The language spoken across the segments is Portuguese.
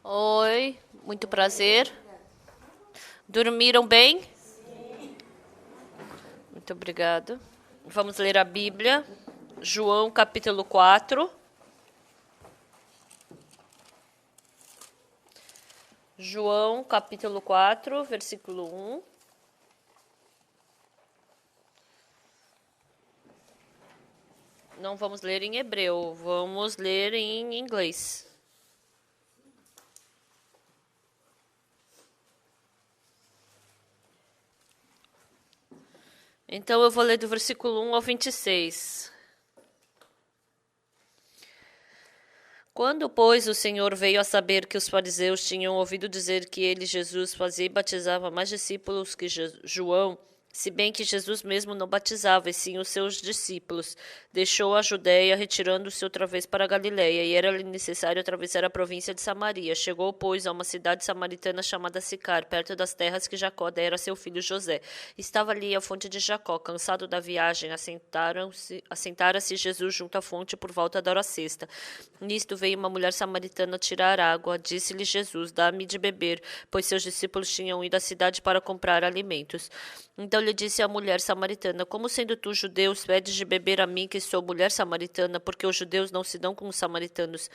Oi, muito prazer. Dormiram bem? Muito obrigado. Vamos ler a Bíblia. João, capítulo 4. João, capítulo 4, versículo 1. Não vamos ler em hebreu, vamos ler em inglês. Então eu vou ler do versículo 1 ao 26. Quando, pois, o Senhor veio a saber que os fariseus tinham ouvido dizer que ele, Jesus, fazia e batizava mais discípulos que João, se bem que Jesus mesmo não batizava, e sim os seus discípulos, deixou a Judéia, retirando-se outra vez para a Galiléia, e era-lhe necessário atravessar a província de Samaria. Chegou, pois, a uma cidade samaritana chamada Sicar, perto das terras que Jacó dera a seu filho José. Estava ali a fonte de Jacó. Cansado da viagem, assentara-se Jesus junto à fonte por volta da hora sexta. Nisto veio uma mulher samaritana tirar água. Disse-lhe Jesus: dá-me de beber, pois seus discípulos tinham ido à cidade para comprar alimentos. Então lhe disse a mulher samaritana: como sendo tu judeu, pedes de beber a mim, que sou mulher samaritana, porque os judeus não se dão com os samaritanos?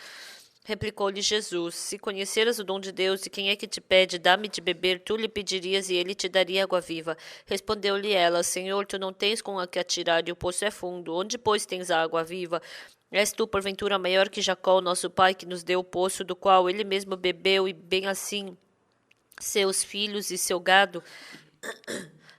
Replicou-lhe Jesus: se conheceras o dom de Deus e quem é que te pede, dá-me de beber, tu lhe pedirias e ele te daria água viva. Respondeu-lhe ela: Senhor, tu não tens com a que atirar e o poço é fundo. Onde, pois, tens a água viva? És tu, porventura, maior que Jacó, nosso pai, que nos deu o poço, do qual ele mesmo bebeu, e bem assim seus filhos e seu gado?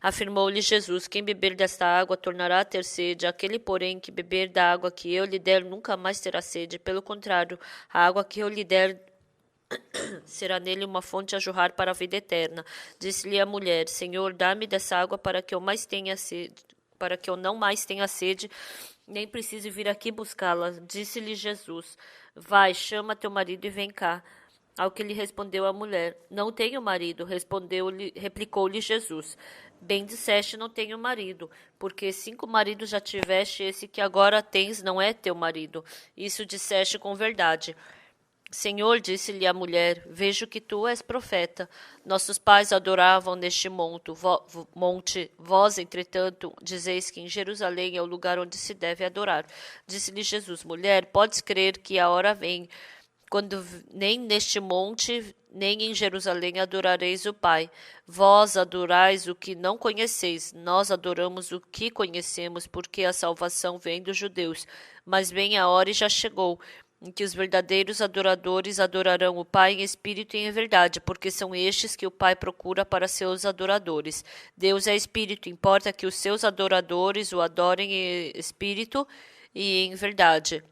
Afirmou-lhe Jesus: quem beber desta água tornará a ter sede. Aquele, porém, que beber da água que eu lhe der nunca mais terá sede. Pelo contrário, a água que eu lhe der será nele uma fonte a jorrar para a vida eterna. Disse-lhe a mulher: Senhor, dá-me dessa água para que eu não mais tenha sede, nem precise vir aqui buscá-la. Disse-lhe Jesus: vai, chama teu marido e vem cá. Ao que lhe respondeu a mulher: não tenho marido. Replicou-lhe Jesus: bem disseste, não tenho marido, porque 5 maridos já tiveste, esse que agora tens não é teu marido. Isso disseste com verdade. Senhor, disse-lhe a mulher, vejo que tu és profeta. Nossos pais adoravam neste monte. Vós, entretanto, dizeis que em Jerusalém é o lugar onde se deve adorar. Disse-lhe Jesus: mulher, podes crer que a hora vem, quando nem neste monte, nem em Jerusalém adorareis o Pai. Vós adorais o que não conheceis, nós adoramos o que conhecemos, porque a salvação vem dos judeus. Mas vem a hora e já chegou, em que os verdadeiros adoradores adorarão o Pai em espírito e em verdade, porque são estes que o Pai procura para seus adoradores. Deus é espírito, importa que os seus adoradores o adorem em espírito e em verdade.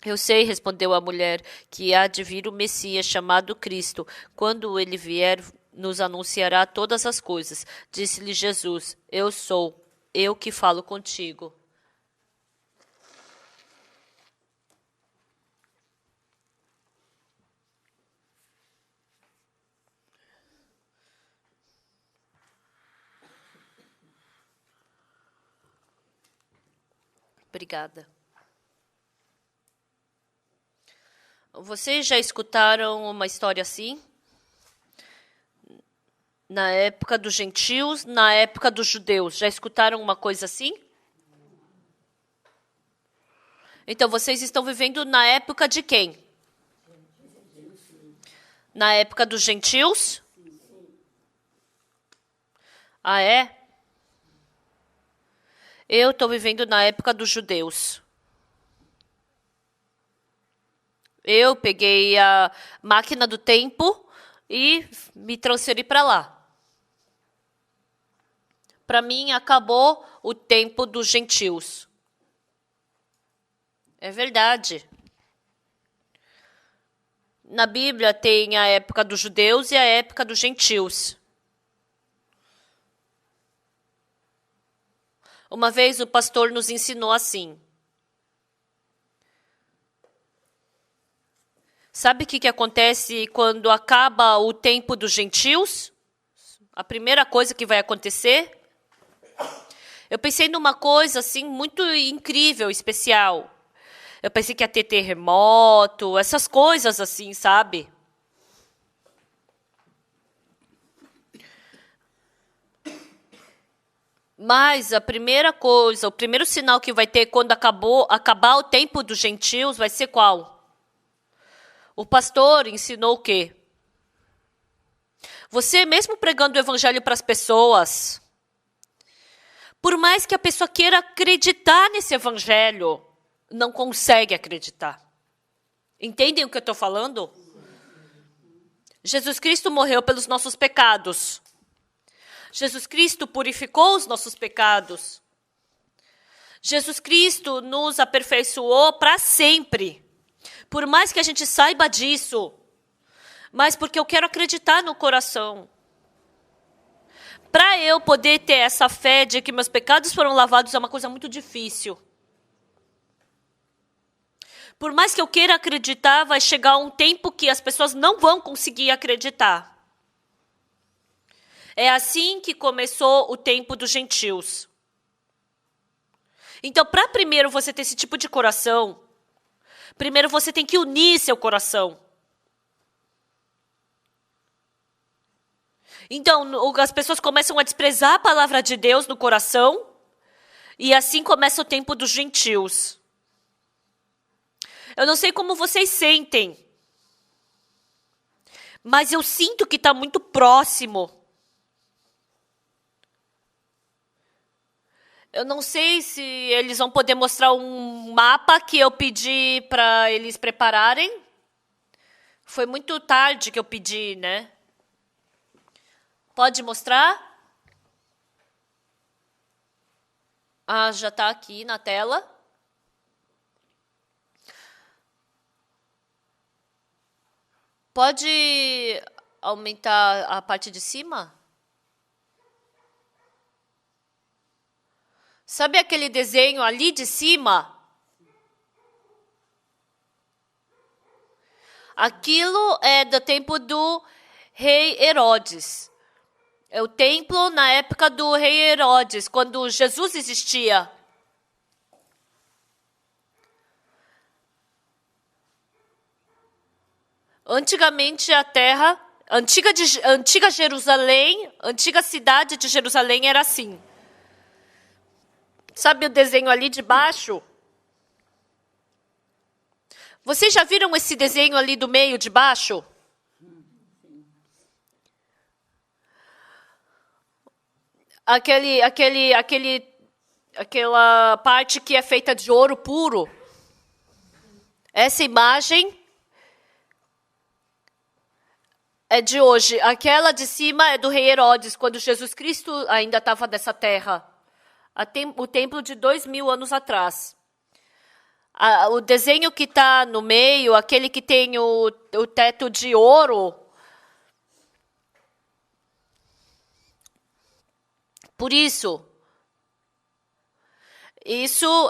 Eu sei, respondeu a mulher, que há de vir o Messias, chamado Cristo. Quando ele vier, nos anunciará todas as coisas. Disse-lhe Jesus: eu sou, eu que falo contigo. Obrigada. Vocês já escutaram uma história assim? Na época dos gentios, na época dos judeus. Já escutaram uma coisa assim? Então, vocês estão vivendo na época de quem? Na época dos gentios? Ah, é? Eu estou vivendo na época dos judeus. Eu peguei a máquina do tempo e me transferi para lá. Para mim, acabou o tempo dos gentios. É verdade. Na Bíblia tem a época dos judeus e a época dos gentios. Uma vez o pastor nos ensinou assim. Sabe o que acontece quando acaba o tempo dos gentios? A primeira coisa que vai acontecer? Eu pensei numa coisa assim muito incrível, especial. Eu pensei que ia ter terremoto, essas coisas assim, sabe? Mas a primeira coisa, o primeiro sinal que vai ter quando acabar o tempo dos gentios vai ser qual? O pastor ensinou o quê? Você mesmo pregando o evangelho para as pessoas, por mais que a pessoa queira acreditar nesse evangelho, não consegue acreditar. Entendem o que eu estou falando? Jesus Cristo morreu pelos nossos pecados. Jesus Cristo purificou os nossos pecados. Jesus Cristo nos aperfeiçoou para sempre. Por mais que a gente saiba disso, mas porque eu quero acreditar no coração. Para eu poder ter essa fé de que meus pecados foram lavados é uma coisa muito difícil. Por mais que eu queira acreditar, vai chegar um tempo que as pessoas não vão conseguir acreditar. É assim que começou o tempo dos gentios. Então, para primeiro você ter esse tipo de coração, primeiro você tem que unir seu coração. Então, as pessoas começam a desprezar a palavra de Deus no coração, e assim começa o tempo dos gentios. Eu não sei como vocês sentem, mas eu sinto que está muito próximo. Eu não sei se eles vão poder mostrar um mapa que eu pedi para eles prepararem. Foi muito tarde que eu pedi, né? Pode mostrar? Ah, já está aqui na tela. Pode aumentar a parte de cima? Sabe aquele desenho ali de cima? Aquilo é do tempo do rei Herodes. É o templo na época do rei Herodes, quando Jesus existia. Antigamente a terra, antiga Jerusalém, antiga cidade de Jerusalém era assim. Sabe o desenho ali de baixo? Vocês já viram esse desenho ali do meio de baixo? Aquela parte que é feita de ouro puro. Essa imagem é de hoje. Aquela de cima é do rei Herodes, quando Jesus Cristo ainda estava nessa terra. O templo de 2000 anos atrás. O desenho que está no meio, aquele que tem o teto de ouro. Por isso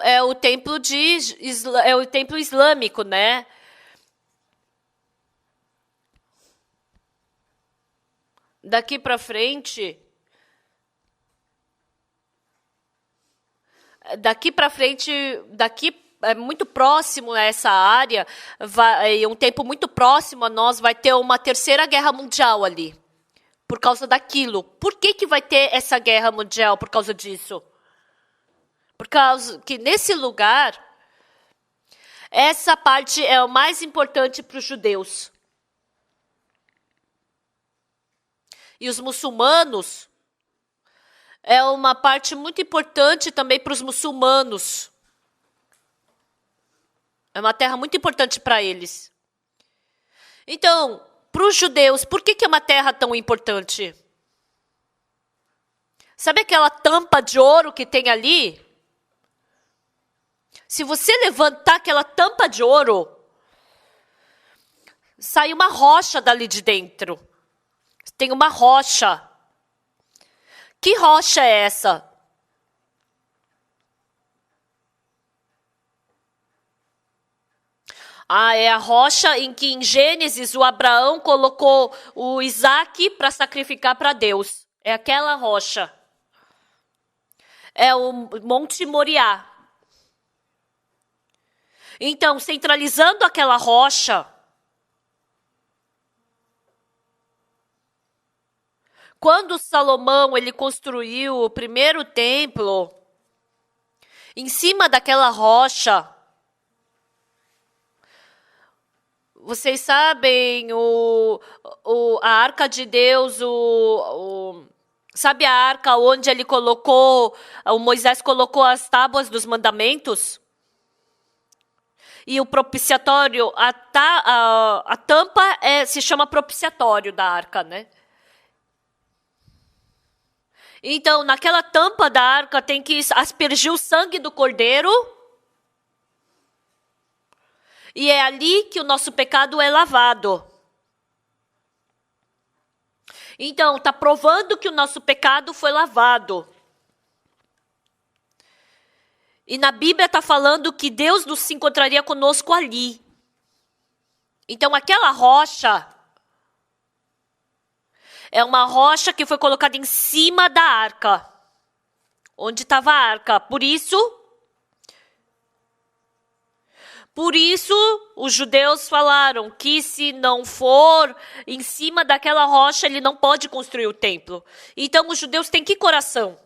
é o templo é o templo islâmico, né? Daqui para frente, daqui é muito próximo a essa área, um tempo muito próximo a nós, vai ter uma terceira guerra mundial ali. Por causa daquilo. Por que vai ter essa guerra mundial por causa disso? Por causa que nesse lugar, essa parte é o mais importante para os judeus. E os muçulmanos é uma parte muito importante também para os muçulmanos. É uma terra muito importante para eles. Então, para os judeus, por que é uma terra tão importante? Sabe aquela tampa de ouro que tem ali? Se você levantar aquela tampa de ouro, sai uma rocha dali de dentro. Tem uma rocha. Que rocha é essa? É a rocha em que em Gênesis o Abraão colocou o Isaac para sacrificar para Deus. É aquela rocha. É o Monte Moriá. Então, centralizando aquela rocha, quando Salomão ele construiu o primeiro templo, em cima daquela rocha, vocês sabem, a arca de Deus, sabe a arca onde ele colocou, o Moisés colocou as tábuas dos mandamentos? E o propiciatório, a tampa se chama propiciatório da arca, né? Então, naquela tampa da arca tem que aspergir o sangue do cordeiro. E é ali que o nosso pecado é lavado. Então, está provando que o nosso pecado foi lavado. E na Bíblia está falando que Deus se encontraria conosco ali. Então, aquela rocha é uma rocha que foi colocada em cima da arca, onde estava a arca. Por isso, os judeus falaram que se não for em cima daquela rocha, ele não pode construir o templo. Então, os judeus têm que coração?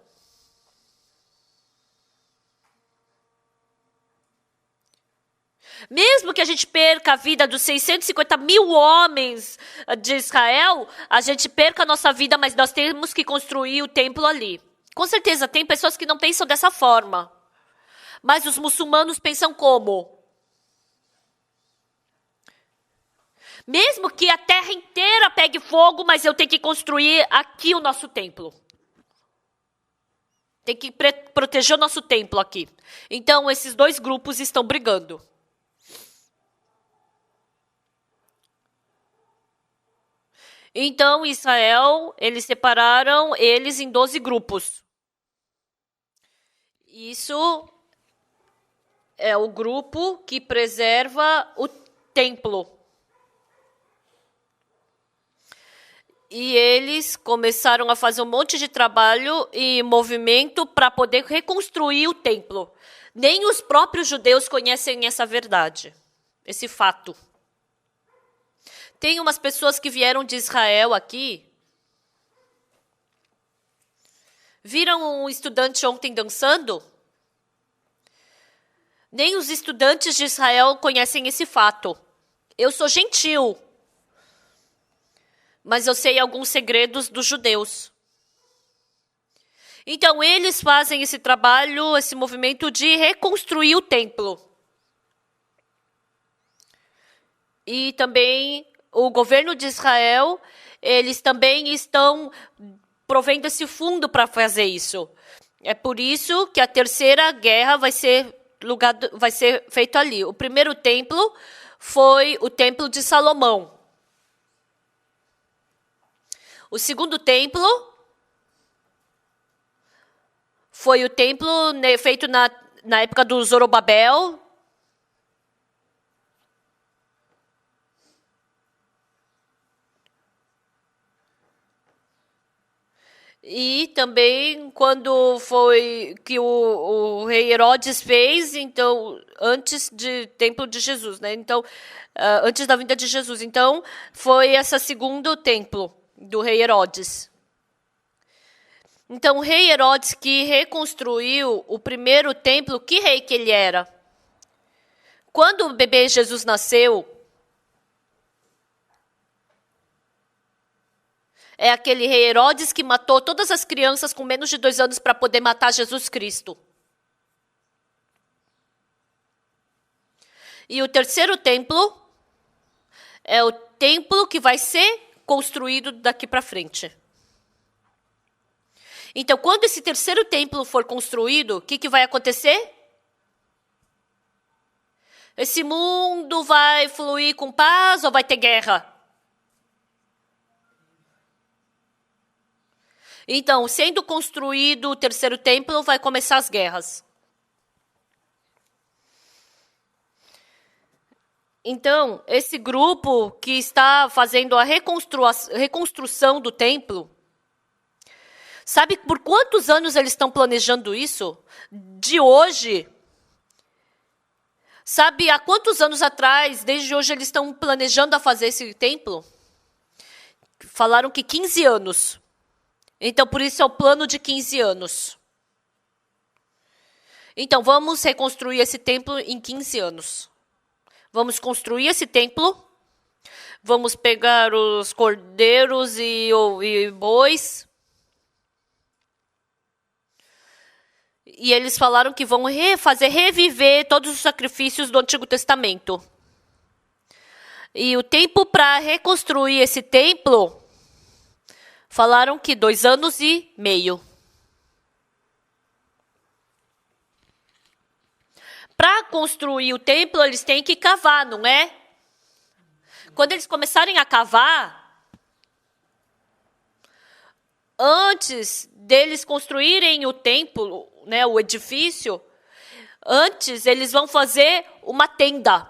Mesmo que a gente perca a vida dos 650 mil homens de Israel, a gente perca a nossa vida, mas nós temos que construir o templo ali. Com certeza, tem pessoas que não pensam dessa forma. Mas os muçulmanos pensam como? Mesmo que a terra inteira pegue fogo, mas eu tenho que construir aqui o nosso templo. Tem que proteger o nosso templo aqui. Então, esses dois grupos estão brigando. Então, Israel, eles separaram eles em 12 grupos. Isso é o grupo que preserva o templo. E eles começaram a fazer um monte de trabalho e movimento para poder reconstruir o templo. Nem os próprios judeus conhecem essa verdade, esse fato. Tem umas pessoas que vieram de Israel aqui. Viram um estudante ontem dançando? Nem os estudantes de Israel conhecem esse fato. Eu sou gentil, mas eu sei alguns segredos dos judeus. Então, eles fazem esse trabalho, esse movimento de reconstruir o templo. E também o governo de Israel, eles também estão provendo esse fundo para fazer isso. É por isso que a terceira guerra vai ser feito ali. O primeiro templo foi o templo de Salomão. O segundo templo foi o templo feito na época do Zorobabel. E também quando foi que o rei Herodes fez, então, antes do templo de Jesus, né? Então, antes da vinda de Jesus. Então, foi esse segundo templo do rei Herodes. Então, o rei Herodes que reconstruiu o primeiro templo, que rei que ele era? Quando o bebê Jesus nasceu, é aquele rei Herodes que matou todas as crianças com menos de 2 anos para poder matar Jesus Cristo. E o terceiro templo é o templo que vai ser construído daqui para frente. Então, quando esse terceiro templo for construído, o que vai acontecer? Esse mundo vai fluir com paz ou vai ter guerra? Então, sendo construído o terceiro templo, vai começar as guerras. Então, esse grupo que está fazendo a reconstrução do templo, sabe por quantos anos eles estão planejando isso? De hoje. Sabe há quantos anos atrás, desde hoje, eles estão planejando a fazer esse templo? Falaram que 15 anos. Então, por isso é o plano de 15 anos. Então, vamos reconstruir esse templo em 15 anos. Vamos construir esse templo. Vamos pegar os cordeiros e bois. E eles falaram que vão fazer reviver todos os sacrifícios do Antigo Testamento. E o tempo para reconstruir esse templo, falaram que 2 anos e meio. Para construir o templo, eles têm que cavar, não é? Quando eles começarem a cavar, antes deles construírem o templo, né, o edifício, antes eles vão fazer uma tenda.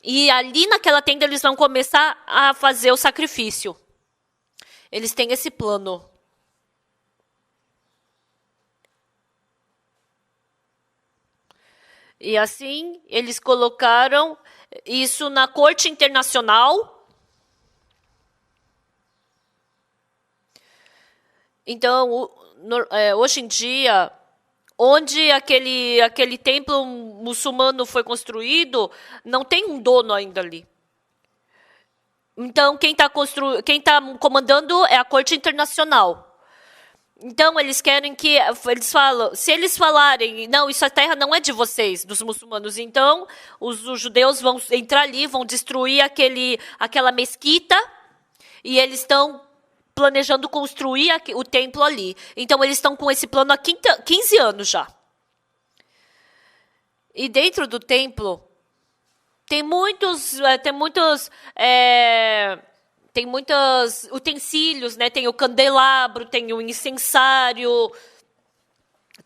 E ali naquela tenda eles vão começar a fazer o sacrifício. Eles têm esse plano. E assim, eles colocaram isso na Corte Internacional. Então, hoje em dia, onde aquele templo muçulmano foi construído, não tem um dono ainda ali. Então, quem tá comandando é a Corte Internacional. Então, eles querem que... se eles falarem, não, essa terra não é de vocês, dos muçulmanos, então os judeus vão entrar ali, vão destruir aquela mesquita, e eles estão planejando construir o templo ali. Então, eles estão com esse plano há 15 anos já. E dentro do templo, tem muitos utensílios, né? Tem o candelabro, tem o incensário,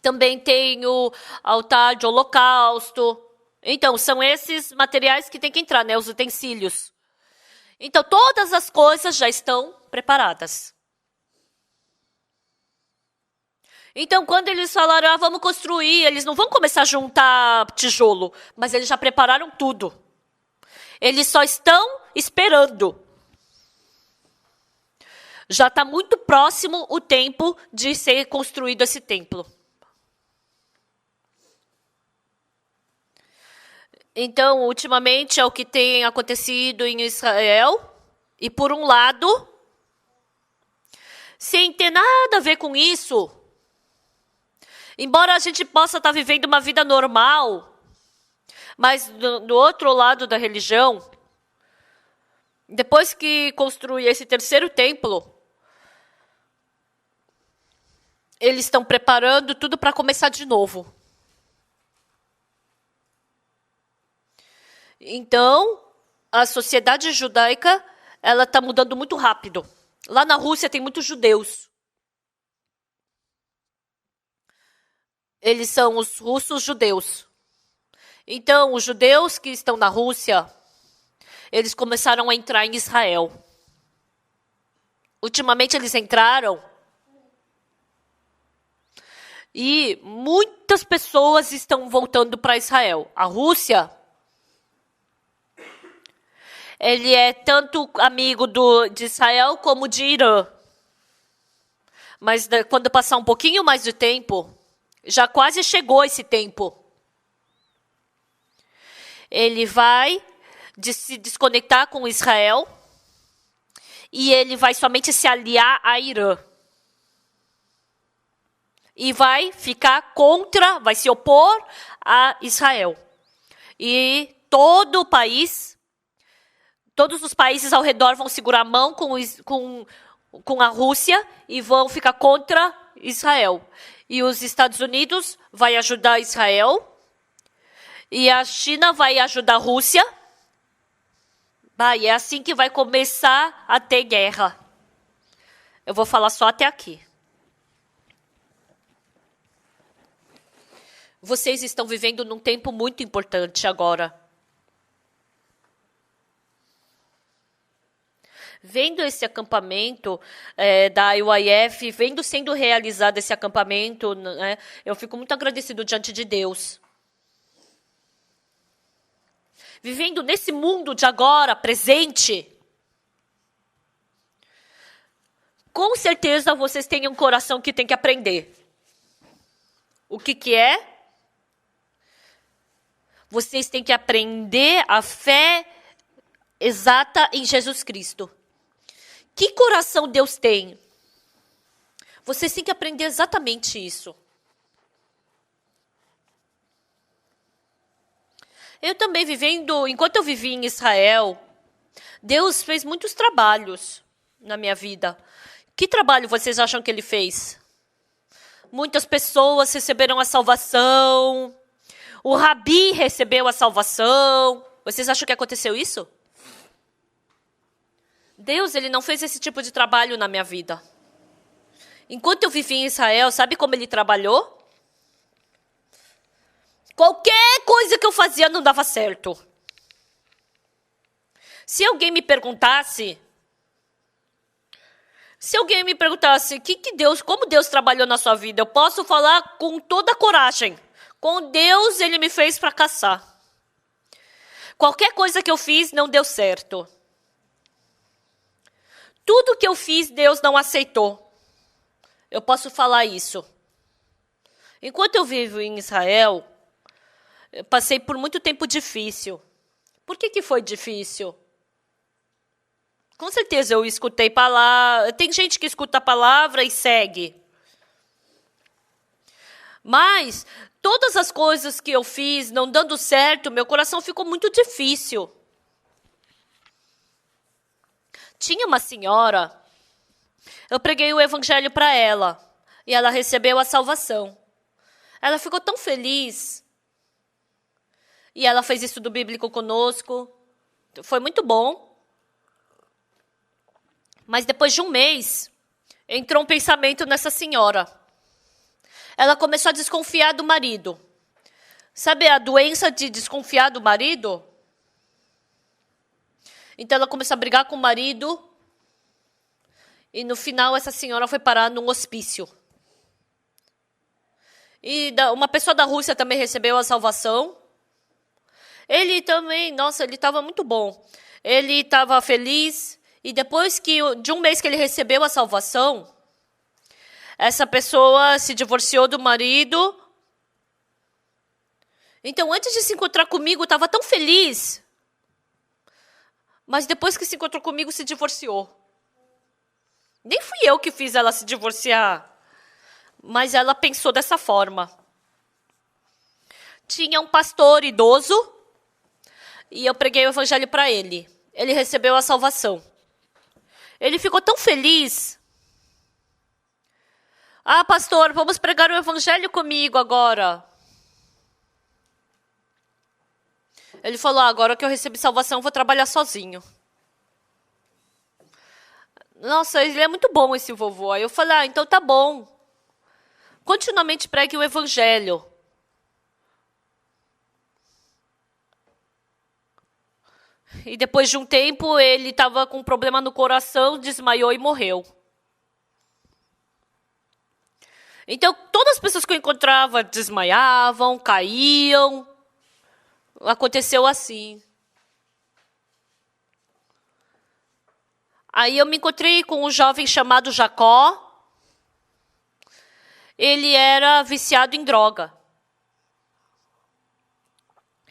também tem o altar de holocausto. Então, são esses materiais que tem que entrar, né? Os utensílios. Então, todas as coisas já estão preparadas. Então, quando eles falaram, vamos construir, eles não vão começar a juntar tijolo, mas eles já prepararam tudo. Eles só estão esperando. Já está muito próximo o tempo de ser construído esse templo. Então, ultimamente, é o que tem acontecido em Israel. E, por um lado, sem ter nada a ver com isso, embora a gente possa estar vivendo uma vida normal, mas do outro lado da religião, depois que construir esse terceiro templo, eles estão preparando tudo para começar de novo. Então, a sociedade judaica, ela está mudando muito rápido. Lá na Rússia tem muitos judeus. Eles são os russos judeus. Então, os judeus que estão na Rússia, eles começaram a entrar em Israel. Ultimamente eles entraram e muitas pessoas estão voltando para Israel. A Rússia, ele é tanto amigo de Israel como de Irã. Mas quando passar um pouquinho mais de tempo, já quase chegou esse tempo, ele vai se desconectar com Israel e ele vai somente se aliar a Irã. E vai ficar vai se opor a Israel. E todos os países ao redor vão segurar a mão com a Rússia e vão ficar contra Israel. E os Estados Unidos vai ajudar Israel. E a China vai ajudar a Rússia. E é assim que vai começar a ter guerra. Eu vou falar só até aqui. Vocês estão vivendo num tempo muito importante agora. Vendo esse acampamento da IYF, vendo sendo realizado esse acampamento, né, eu fico muito agradecido diante de Deus. Vivendo nesse mundo de agora, presente, Com certeza vocês têm um coração que tem que aprender. O que é? Vocês têm que aprender a fé exata em Jesus Cristo. Que coração Deus tem? Vocês têm que aprender exatamente isso. Eu também enquanto eu vivi em Israel, Deus fez muitos trabalhos na minha vida. Que trabalho vocês acham que Ele fez? Muitas pessoas receberam a salvação. O Rabi recebeu a salvação. Vocês acham que aconteceu isso? Deus, Ele não fez esse tipo de trabalho na minha vida. Enquanto eu vivi em Israel, sabe como Ele trabalhou? Qualquer coisa que eu fazia não dava certo. Se alguém me perguntasse, como Deus trabalhou na sua vida, eu posso falar com toda a coragem. Com Deus, Ele me fez fracassar. Qualquer coisa que eu fiz não deu certo. Tudo que eu fiz, Deus não aceitou. Eu posso falar isso. Enquanto eu vivo em Israel, eu passei por muito tempo difícil. Por que foi difícil? Com certeza eu escutei palavra. Tem gente que escuta a palavra e segue. Mas todas as coisas que eu fiz não dando certo, meu coração ficou muito difícil. Tinha uma senhora, eu preguei o evangelho para ela e ela recebeu a salvação. Ela ficou tão feliz. E ela fez estudo bíblico conosco. Foi muito bom. Mas depois de um mês, entrou um pensamento nessa senhora. Ela começou a desconfiar do marido. Sabe a doença de desconfiar do marido? Então ela começou a brigar com o marido. E no final essa senhora foi parar num hospício. E uma pessoa da Rússia também recebeu a salvação. Ele também, nossa, ele estava muito bom. Ele estava feliz. E depois de um mês que ele recebeu a salvação, essa pessoa se divorciou do marido. Então, antes de se encontrar comigo, estava tão feliz. Mas depois que se encontrou comigo, se divorciou. Nem fui eu que fiz ela se divorciar. Mas ela pensou dessa forma. Tinha um pastor idoso. E eu preguei o evangelho para ele. Ele recebeu a salvação. Ele ficou tão feliz. Ah, pastor, vamos pregar o evangelho comigo agora. Ele falou, agora que eu recebi salvação, eu vou trabalhar sozinho. Nossa, ele é muito bom, esse vovô. Aí eu falei, então tá bom. Continuamente pregue o evangelho. E depois de um tempo, ele estava com um problema no coração, desmaiou e morreu. Então, todas as pessoas que eu encontrava desmaiavam, caíam. Aconteceu assim. Aí eu me encontrei com um jovem chamado Jacó. Ele era viciado em droga.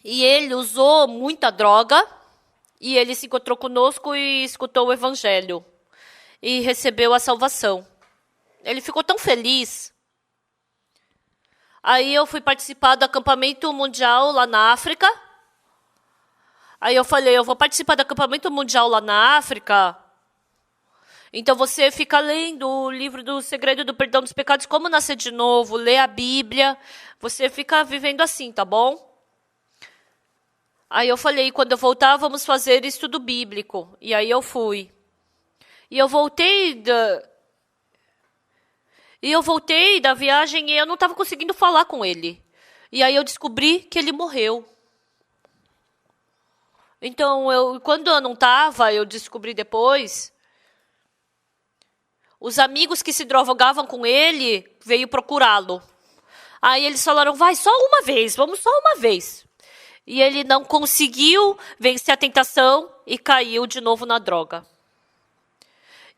E ele usou muita droga. E ele se encontrou conosco e escutou o evangelho. E recebeu a salvação. Ele ficou tão feliz. Aí eu fui participar do acampamento mundial lá na África. Aí eu falei, eu vou participar do acampamento mundial lá na África. Então você fica lendo o livro do Segredo do Perdão dos Pecados, como nascer de novo, lê a Bíblia. Você fica vivendo assim, tá bom? Aí eu falei, quando eu voltar, vamos fazer estudo bíblico. E aí eu fui. E eu voltei da viagem e eu não estava conseguindo falar com ele. E aí eu descobri que ele morreu. Então, quando eu não estava, eu descobri depois. Os amigos que se drogavam com ele veio procurá-lo. Aí eles falaram, vai só uma vez, vamos só uma vez. E ele não conseguiu vencer a tentação e caiu de novo na droga.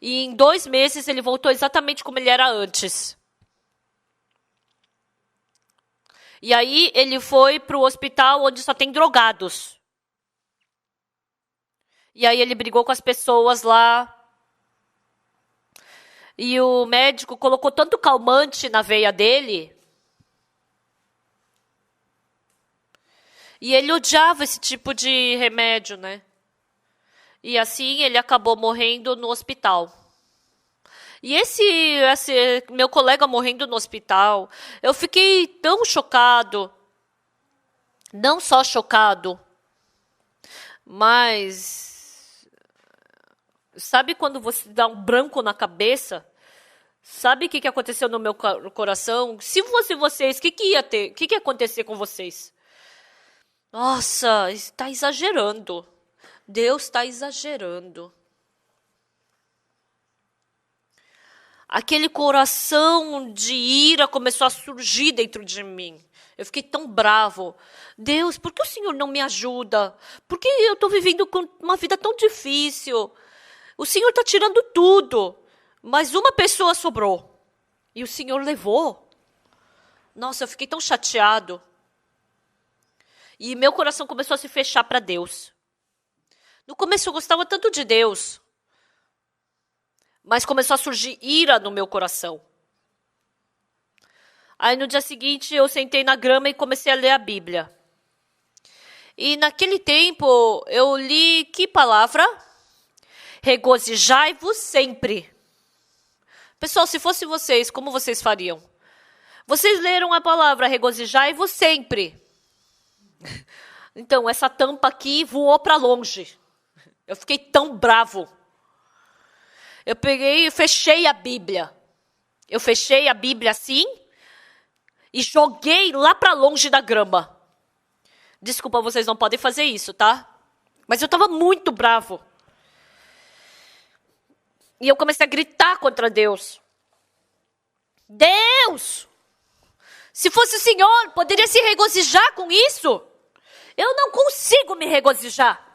E em 2 meses ele voltou exatamente como ele era antes. E aí ele foi para o hospital onde só tem drogados. E aí ele brigou com as pessoas lá. E o médico colocou tanto calmante na veia dele. E ele odiava esse tipo de remédio, né? E assim ele acabou morrendo no hospital. E esse meu colega morrendo no hospital, eu fiquei tão chocado. Não só chocado, mas sabe quando você dá um branco na cabeça? Sabe o que aconteceu no meu coração? Se fosse vocês, o que ia ter? O que ia acontecer com vocês? Nossa, está exagerando. Deus está exagerando. Aquele coração de ira começou a surgir dentro de mim. Eu fiquei tão bravo. Deus, por que o Senhor não me ajuda? Por que eu estou vivendo com uma vida tão difícil? O Senhor está tirando tudo. Mas uma pessoa sobrou. E o Senhor levou. Nossa, eu fiquei tão chateado. E meu coração começou a se fechar para Deus. No começo eu gostava tanto de Deus. Mas começou a surgir ira no meu coração. Aí no dia seguinte eu sentei na grama e comecei a ler a Bíblia. E naquele tempo eu li que palavra? Regozijai-vos sempre. Pessoal, se fosse vocês, como vocês fariam? Vocês leram a palavra regozijai-vos sempre. Então, essa tampa aqui voou para longe. Eu fiquei tão bravo. Eu peguei e fechei a Bíblia. Eu fechei a Bíblia assim e joguei lá para longe da grama. Desculpa, vocês não podem fazer isso, tá? Mas eu estava muito bravo. E eu comecei a gritar contra Deus. Deus! Se fosse o Senhor, poderia se regozijar com isso? Eu não consigo me regozijar.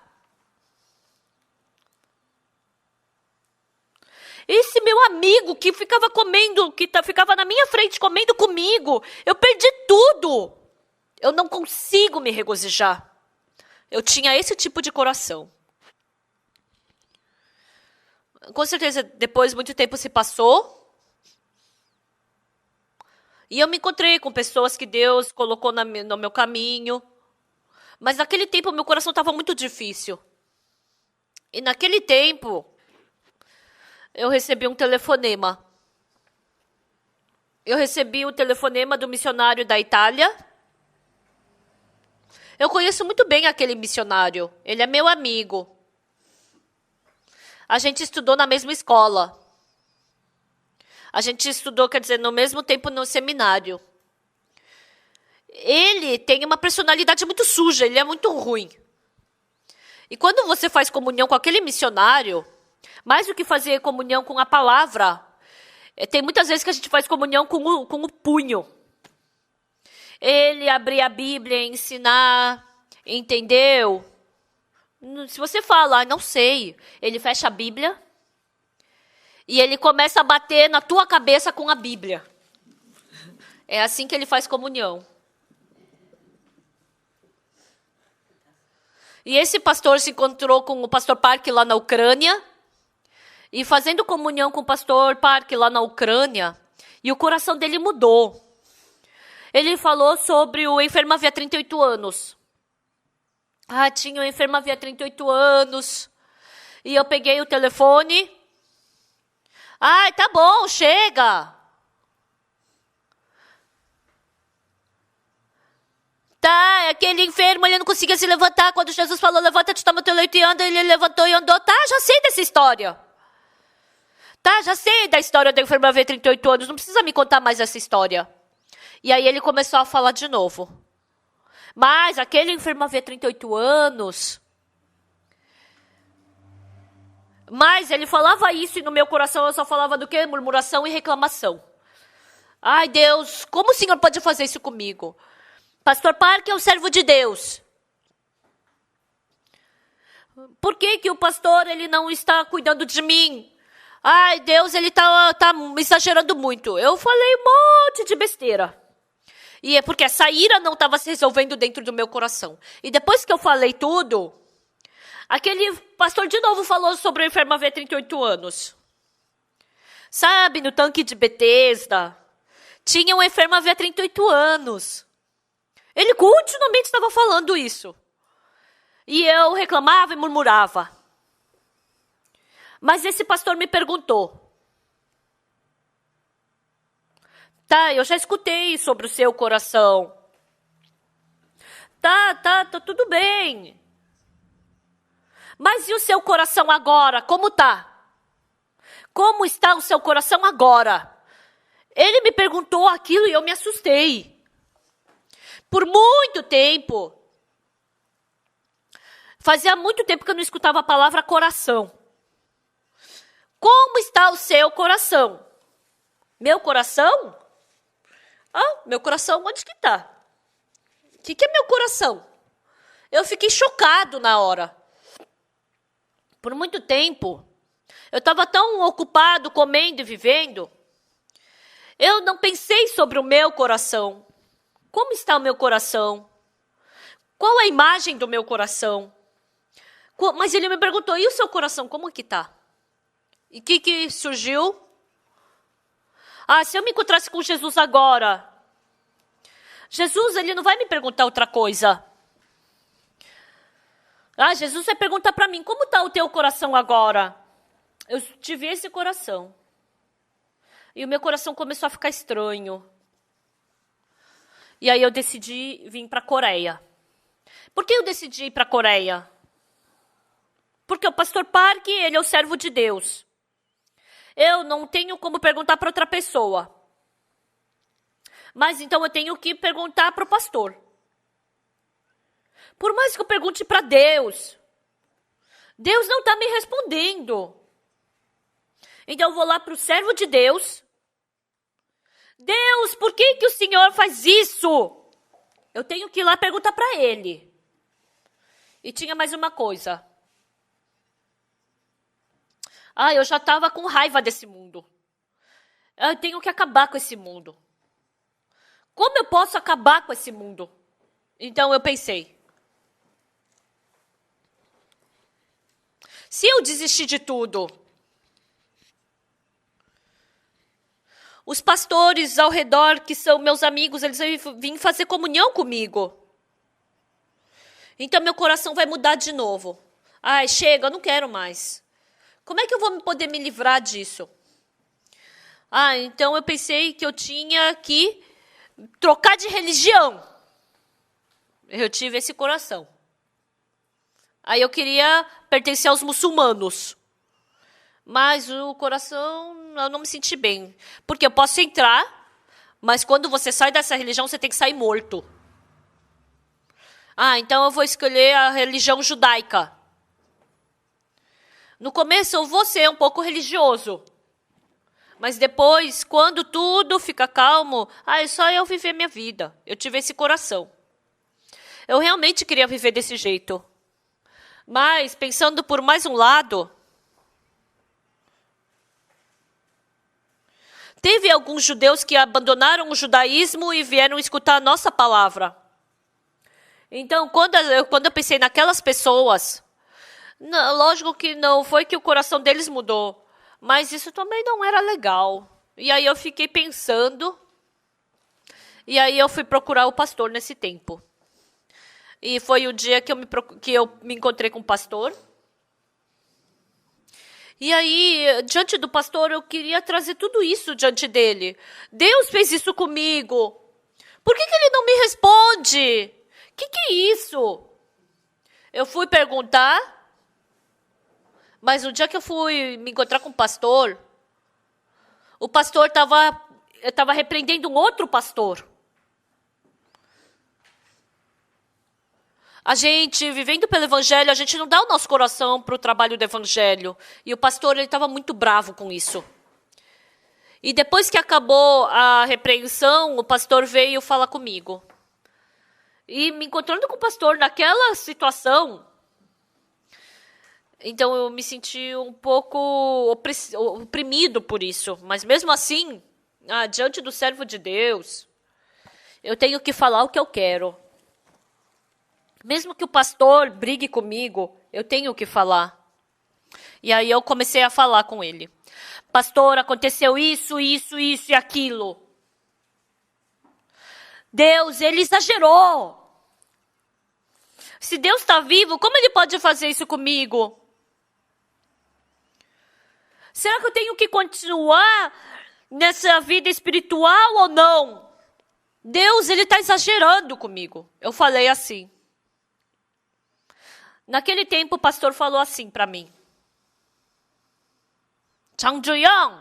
Esse meu amigo que ficava comendo, ficava na minha frente comendo comigo, eu perdi tudo. Eu não consigo me regozijar. Eu tinha esse tipo de coração. Com certeza, depois muito tempo se passou. E eu me encontrei com pessoas que Deus colocou no meu caminho. Mas naquele tempo, meu coração estava muito difícil. E naquele tempo, eu recebi um telefonema. Eu recebi o telefonema do missionário da Itália. Eu conheço muito bem aquele missionário. Ele é meu amigo. A gente estudou na mesma escola. A gente estudou, quer dizer, no mesmo tempo no seminário. Ele tem uma personalidade muito suja, ele é muito ruim. E quando você faz comunhão com aquele missionário, mais do que fazer comunhão com a palavra, tem muitas vezes que a gente faz comunhão com o punho. Ele abrir a Bíblia, ensinar, entendeu? Se você fala, não sei, ele fecha a Bíblia e ele começa a bater na tua cabeça com a Bíblia. É assim que ele faz comunhão. E esse pastor se encontrou com o pastor Park lá na Ucrânia. E fazendo comunhão com o pastor Park lá na Ucrânia. E o coração dele mudou. Ele falou sobre o enfermo havia 38 anos. Tinha um enfermo havia 38 anos. E eu peguei o telefone. Tá bom, chega. Tá, aquele enfermo, ele não conseguia se levantar. Quando Jesus falou, levanta-te, toma teu leito e anda, ele levantou e andou. Tá, já sei dessa história. Tá, já sei da história do enfermo havia 38 anos. Não precisa me contar mais essa história. E aí ele começou a falar de novo. Mas aquele enfermo havia 38 anos. Mas ele falava isso e no meu coração eu só falava do quê? Murmuração e reclamação. Ai, Deus, como o Senhor pode fazer isso comigo? Pastor Park é o servo de Deus. Por que o pastor ele não está cuidando de mim? Ai, Deus, ele tá exagerando muito. Eu falei um monte de besteira. E é porque essa ira não estava se resolvendo dentro do meu coração. E depois que eu falei tudo, aquele pastor de novo falou sobre o enfermo haver 38 anos. Sabe, no tanque de Betesda, tinha um enfermo havia 38 anos. Ele continuamente estava falando isso. E eu reclamava e murmurava. Mas esse pastor me perguntou. Tá, eu já escutei sobre o seu coração. Tá tudo bem. Mas e o seu coração agora? Como tá? Como está o seu coração agora? Ele me perguntou aquilo e eu me assustei. Por muito tempo. Fazia muito tempo que eu não escutava a palavra coração. Como está o seu coração? Meu coração? Ah, meu coração, onde que está? O que é meu coração? Eu fiquei chocado na hora. Por muito tempo, eu estava tão ocupado comendo e vivendo, eu não pensei sobre o meu coração. Como está o meu coração? Qual a imagem do meu coração? Mas ele me perguntou, e o seu coração, como que está? E o que surgiu? Ah, se eu me encontrasse com Jesus agora, Jesus, ele não vai me perguntar outra coisa. Ah, Jesus vai perguntar para mim, como está o teu coração agora? Eu tive esse coração. E o meu coração começou a ficar estranho. E aí eu decidi vir para a Coreia. Por que eu decidi ir para a Coreia? Porque o pastor Park, ele é o servo de Deus. Eu não tenho como perguntar para outra pessoa. Mas então eu tenho que perguntar para o pastor. Por mais que eu pergunte para Deus, Deus não está me respondendo. Então eu vou lá para o servo de Deus. Deus, por que o Senhor faz isso? Eu tenho que ir lá perguntar para ele. E tinha mais uma coisa. Ah, eu já estava com raiva desse mundo. Eu tenho que acabar com esse mundo. Como eu posso acabar com esse mundo? Então eu pensei. Se eu desistir de tudo, os pastores ao redor, que são meus amigos, eles vão vir fazer comunhão comigo. Então meu coração vai mudar de novo. Ai, chega, eu não quero mais. Como é que eu vou poder me livrar disso? Ah, então eu pensei que eu tinha que trocar de religião. Eu tive esse coração. Aí eu queria pertencer aos muçulmanos. Mas o coração, eu não me senti bem. Porque eu posso entrar, mas quando você sai dessa religião, você tem que sair morto. Ah, então eu vou escolher a religião judaica. No começo eu vou ser um pouco religioso. Mas depois, quando tudo fica calmo, é só eu viver minha vida. Eu tive esse coração. Eu realmente queria viver desse jeito. Mas, pensando por mais um lado, teve alguns judeus que abandonaram o judaísmo e vieram escutar a nossa palavra. Então, quando eu pensei naquelas pessoas, lógico que não foi que o coração deles mudou, mas isso também não era legal. E aí eu fiquei pensando, e aí eu fui procurar o pastor nesse tempo. E foi o dia que eu me encontrei com o pastor. E aí, diante do pastor, eu queria trazer tudo isso diante dele. Deus fez isso comigo. Por que ele não me responde? Que é isso? Eu fui perguntar, mas no dia que eu fui me encontrar com o pastor estava repreendendo um outro pastor. A gente, vivendo pelo evangelho, a gente não dá o nosso coração para o trabalho do evangelho. E o pastor estava muito bravo com isso. E depois que acabou a repreensão, o pastor veio falar comigo. E me encontrando com o pastor naquela situação, Então eu me senti um pouco oprimido por isso. Mas mesmo assim, diante do servo de Deus, eu tenho que falar o que eu quero. Mesmo que o pastor brigue comigo, eu tenho que falar. E aí eu comecei a falar com ele. Pastor, aconteceu isso, isso, isso e aquilo. Deus, ele exagerou. Se Deus está vivo, como ele pode fazer isso comigo? Será que eu tenho que continuar nessa vida espiritual ou não? Deus, ele está exagerando comigo. Eu falei assim. Naquele tempo, o pastor falou assim para mim. Chang Ju-young,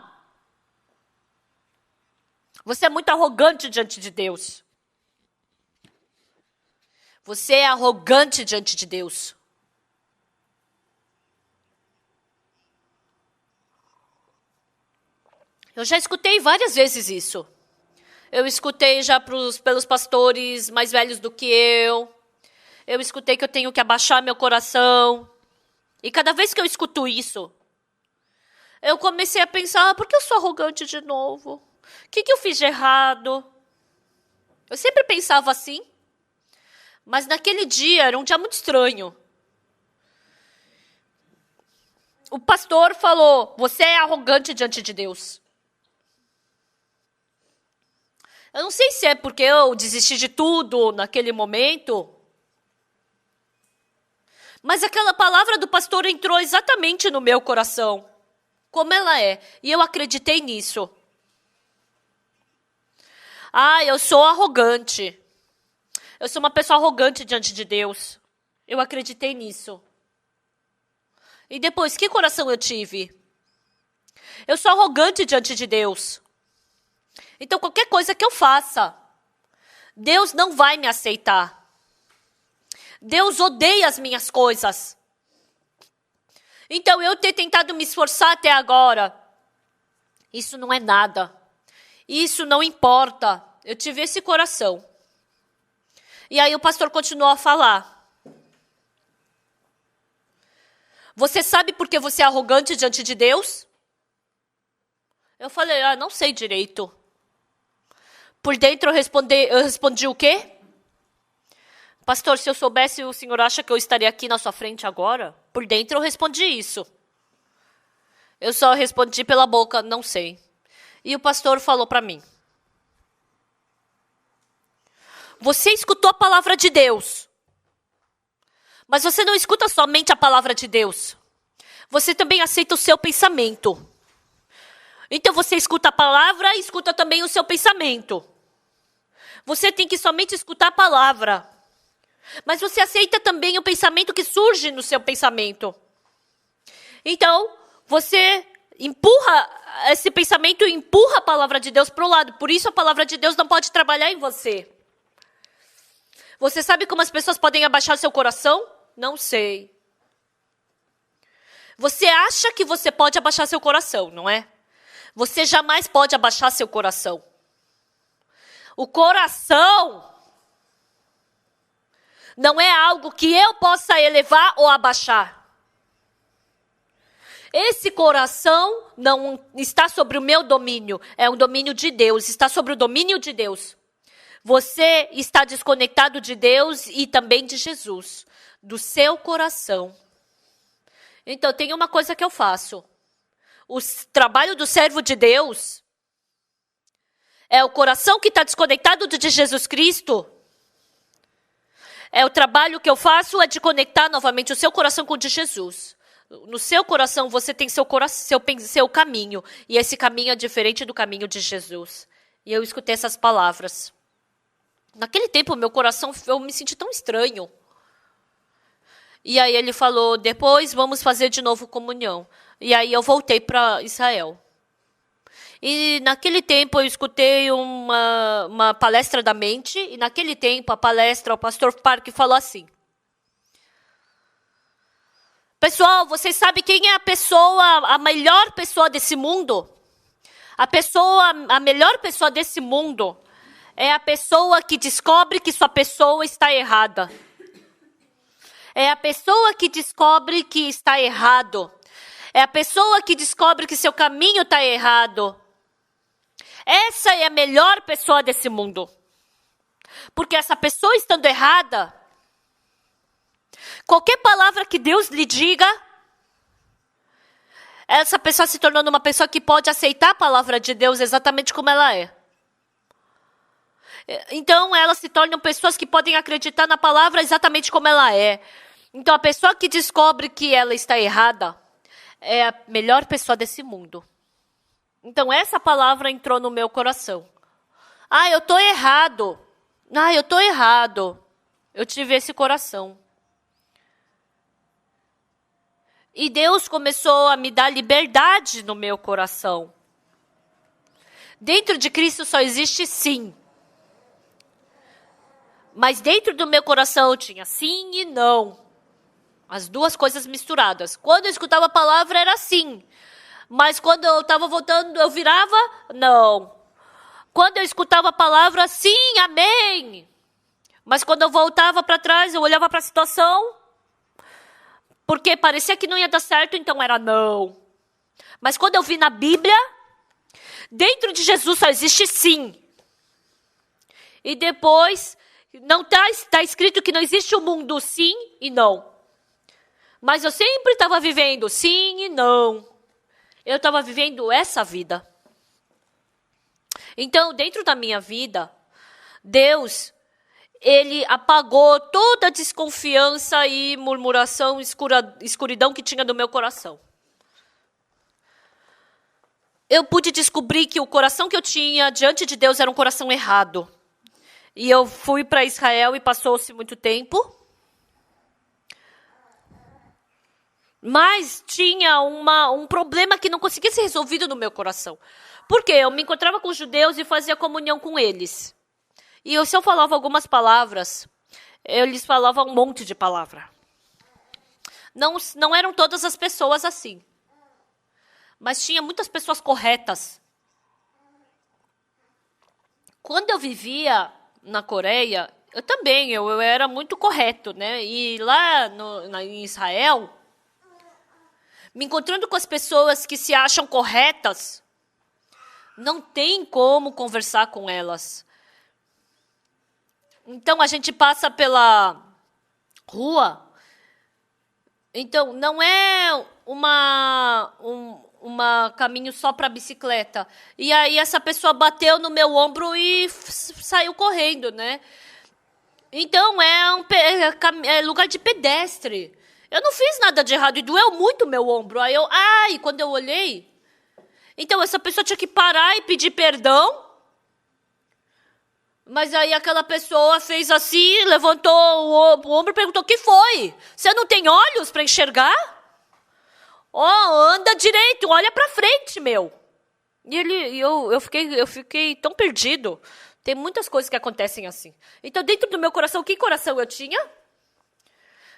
você é muito arrogante diante de Deus. Você é arrogante diante de Deus. Eu já escutei várias vezes isso. Eu escutei já pelos pastores mais velhos do que eu. Eu escutei que eu tenho que abaixar meu coração. E cada vez que eu escuto isso, eu comecei a pensar, por que eu sou arrogante de novo? O que eu fiz de errado? Eu sempre pensava assim. Mas naquele dia, era um dia muito estranho. O pastor falou, você é arrogante diante de Deus. Eu não sei se é porque eu desisti de tudo naquele momento, mas aquela palavra do pastor entrou exatamente no meu coração, como ela é, e eu acreditei nisso. Eu sou arrogante. Eu sou uma pessoa arrogante diante de Deus. Eu acreditei nisso. E depois, que coração eu tive? Eu sou arrogante diante de Deus. Então, qualquer coisa que eu faça, Deus não vai me aceitar. Deus odeia as minhas coisas. Então, eu ter tentado me esforçar até agora, isso não é nada. Isso não importa. Eu tive esse coração. E aí o pastor continuou a falar. Você sabe por que você é arrogante diante de Deus? Eu falei, não sei direito. Por dentro eu respondi o quê? Pastor, se eu soubesse, o senhor acha que eu estaria aqui na sua frente agora? Por dentro eu respondi isso. Eu só respondi pela boca, não sei. E o pastor falou para mim. Você escutou a palavra de Deus. Mas você não escuta somente a palavra de Deus. Você também aceita o seu pensamento. Então você escuta a palavra e escuta também o seu pensamento. Você tem que somente escutar a palavra. Mas você aceita também o pensamento que surge no seu pensamento. Então, você empurra esse pensamento e empurra a palavra de Deus para o lado. Por isso a palavra de Deus não pode trabalhar em você. Você sabe como as pessoas podem abaixar seu coração? Não sei. Você acha que você pode abaixar seu coração, não é? Você jamais pode abaixar seu coração. O coração não é algo que eu possa elevar ou abaixar. Esse coração não está sobre o meu domínio, é um domínio de Deus, está sobre o domínio de Deus. Você está desconectado de Deus e também de Jesus, do seu coração. Então, tem uma coisa que eu faço. O trabalho do servo de Deus é o coração que está desconectado de Jesus Cristo. O trabalho que eu faço é de conectar novamente o seu coração com o de Jesus. No seu coração, você tem seu caminho. E esse caminho é diferente do caminho de Jesus. E eu escutei essas palavras. Naquele tempo, meu coração, eu me senti tão estranho. E aí ele falou, depois vamos fazer de novo comunhão. E aí eu voltei para Israel. E naquele tempo eu escutei uma palestra da mente. E naquele tempo, a palestra, o pastor Park falou assim. Pessoal, vocês sabem quem é a melhor pessoa desse mundo? A melhor pessoa desse mundo é a pessoa que descobre que sua pessoa está errada. É a pessoa que descobre que está errado. É a pessoa que descobre que seu caminho está errado. Essa é a melhor pessoa desse mundo. Porque essa pessoa estando errada, qualquer palavra que Deus lhe diga, essa pessoa se tornando uma pessoa que pode aceitar a palavra de Deus exatamente como ela é. Então, elas se tornam pessoas que podem acreditar na palavra exatamente como ela é. Então, a pessoa que descobre que ela está errada é a melhor pessoa desse mundo. Então, essa palavra entrou no meu coração. Ah, eu estou errado. Ah, eu estou errado. Eu tive esse coração. E Deus começou a me dar liberdade no meu coração. Dentro de Cristo só existe sim. Mas dentro do meu coração tinha sim e não. As duas coisas misturadas. Quando eu escutava a palavra era sim. Mas quando eu estava voltando, eu virava não. Quando eu escutava a palavra, sim, amém. Mas quando eu voltava para trás, eu olhava para a situação, porque parecia que não ia dar certo, então era não. Mas quando eu vi na Bíblia, dentro de Jesus só existe sim. E depois, não tá escrito que não existe o mundo sim e não. Mas eu sempre estava vivendo sim e não. Eu estava vivendo essa vida. Então, dentro da minha vida, Deus, Ele apagou toda a desconfiança e murmuração, escuridão que tinha no meu coração. Eu pude descobrir que o coração que eu tinha diante de Deus era um coração errado. E eu fui para Israel e passou-se muito tempo. Mas tinha um problema que não conseguia ser resolvido no meu coração. Por quê? Eu me encontrava com os judeus e fazia comunhão com eles. E se eu falava algumas palavras, eles falavam um monte de palavra. Não eram todas as pessoas assim. Mas tinha muitas pessoas corretas. Quando eu vivia na Coreia, eu era muito correto, né? E lá em Israel, me encontrando com as pessoas que se acham corretas, não tem como conversar com elas. Então, a gente passa pela rua. Então, não é uma caminho só para bicicleta. E aí, essa pessoa bateu no meu ombro e saiu correndo, né? Então, é lugar de pedestre. Eu não fiz nada de errado e doeu muito o meu ombro. Aí quando eu olhei... Então, essa pessoa tinha que parar e pedir perdão. Mas aí aquela pessoa fez assim, levantou o ombro e perguntou, o que foi? Você não tem olhos para enxergar? Anda direito, olha para frente, meu. E eu fiquei tão perdido. Tem muitas coisas que acontecem assim. Então, dentro do meu coração, que coração eu tinha?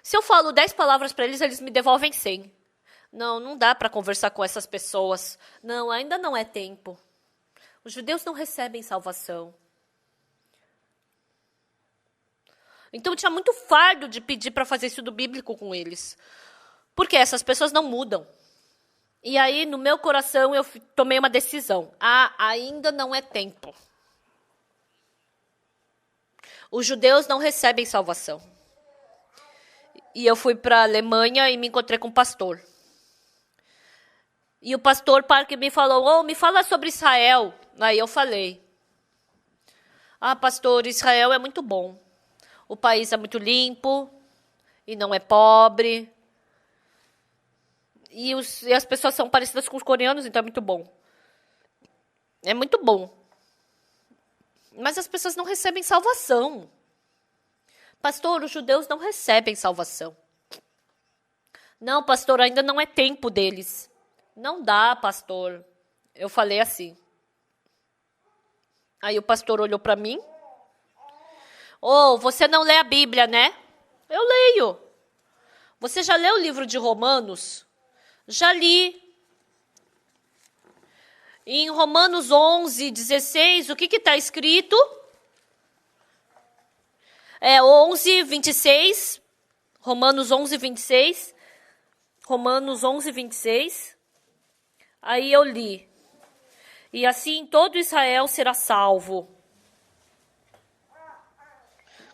Se eu falo 10 palavras para eles, eles me devolvem 100. Não dá para conversar com essas pessoas. Não, ainda não é tempo. Os judeus não recebem salvação. Então, eu tinha muito fardo de pedir para fazer estudo bíblico com eles. Porque essas pessoas não mudam. E aí, no meu coração, eu tomei uma decisão. Ainda não é tempo. Os judeus não recebem salvação. E eu fui para a Alemanha e me encontrei com um pastor. E o pastor Parker me falou, me fala sobre Israel. Aí eu falei, pastor, Israel é muito bom. O país é muito limpo e não é pobre. E as pessoas são parecidas com os coreanos, então é muito bom. É muito bom. Mas as pessoas não recebem salvação. Pastor, os judeus não recebem salvação. Não, pastor, ainda não é tempo deles. Não dá, pastor. Eu falei assim. Aí o pastor olhou para mim. Você não lê a Bíblia, né? Eu leio. Você já leu o livro de Romanos? Já li. Em Romanos 11, 16, o que está escrito? 11, 26. Romanos 11, 26. Romanos 11, 26. Aí eu li. E assim todo Israel será salvo.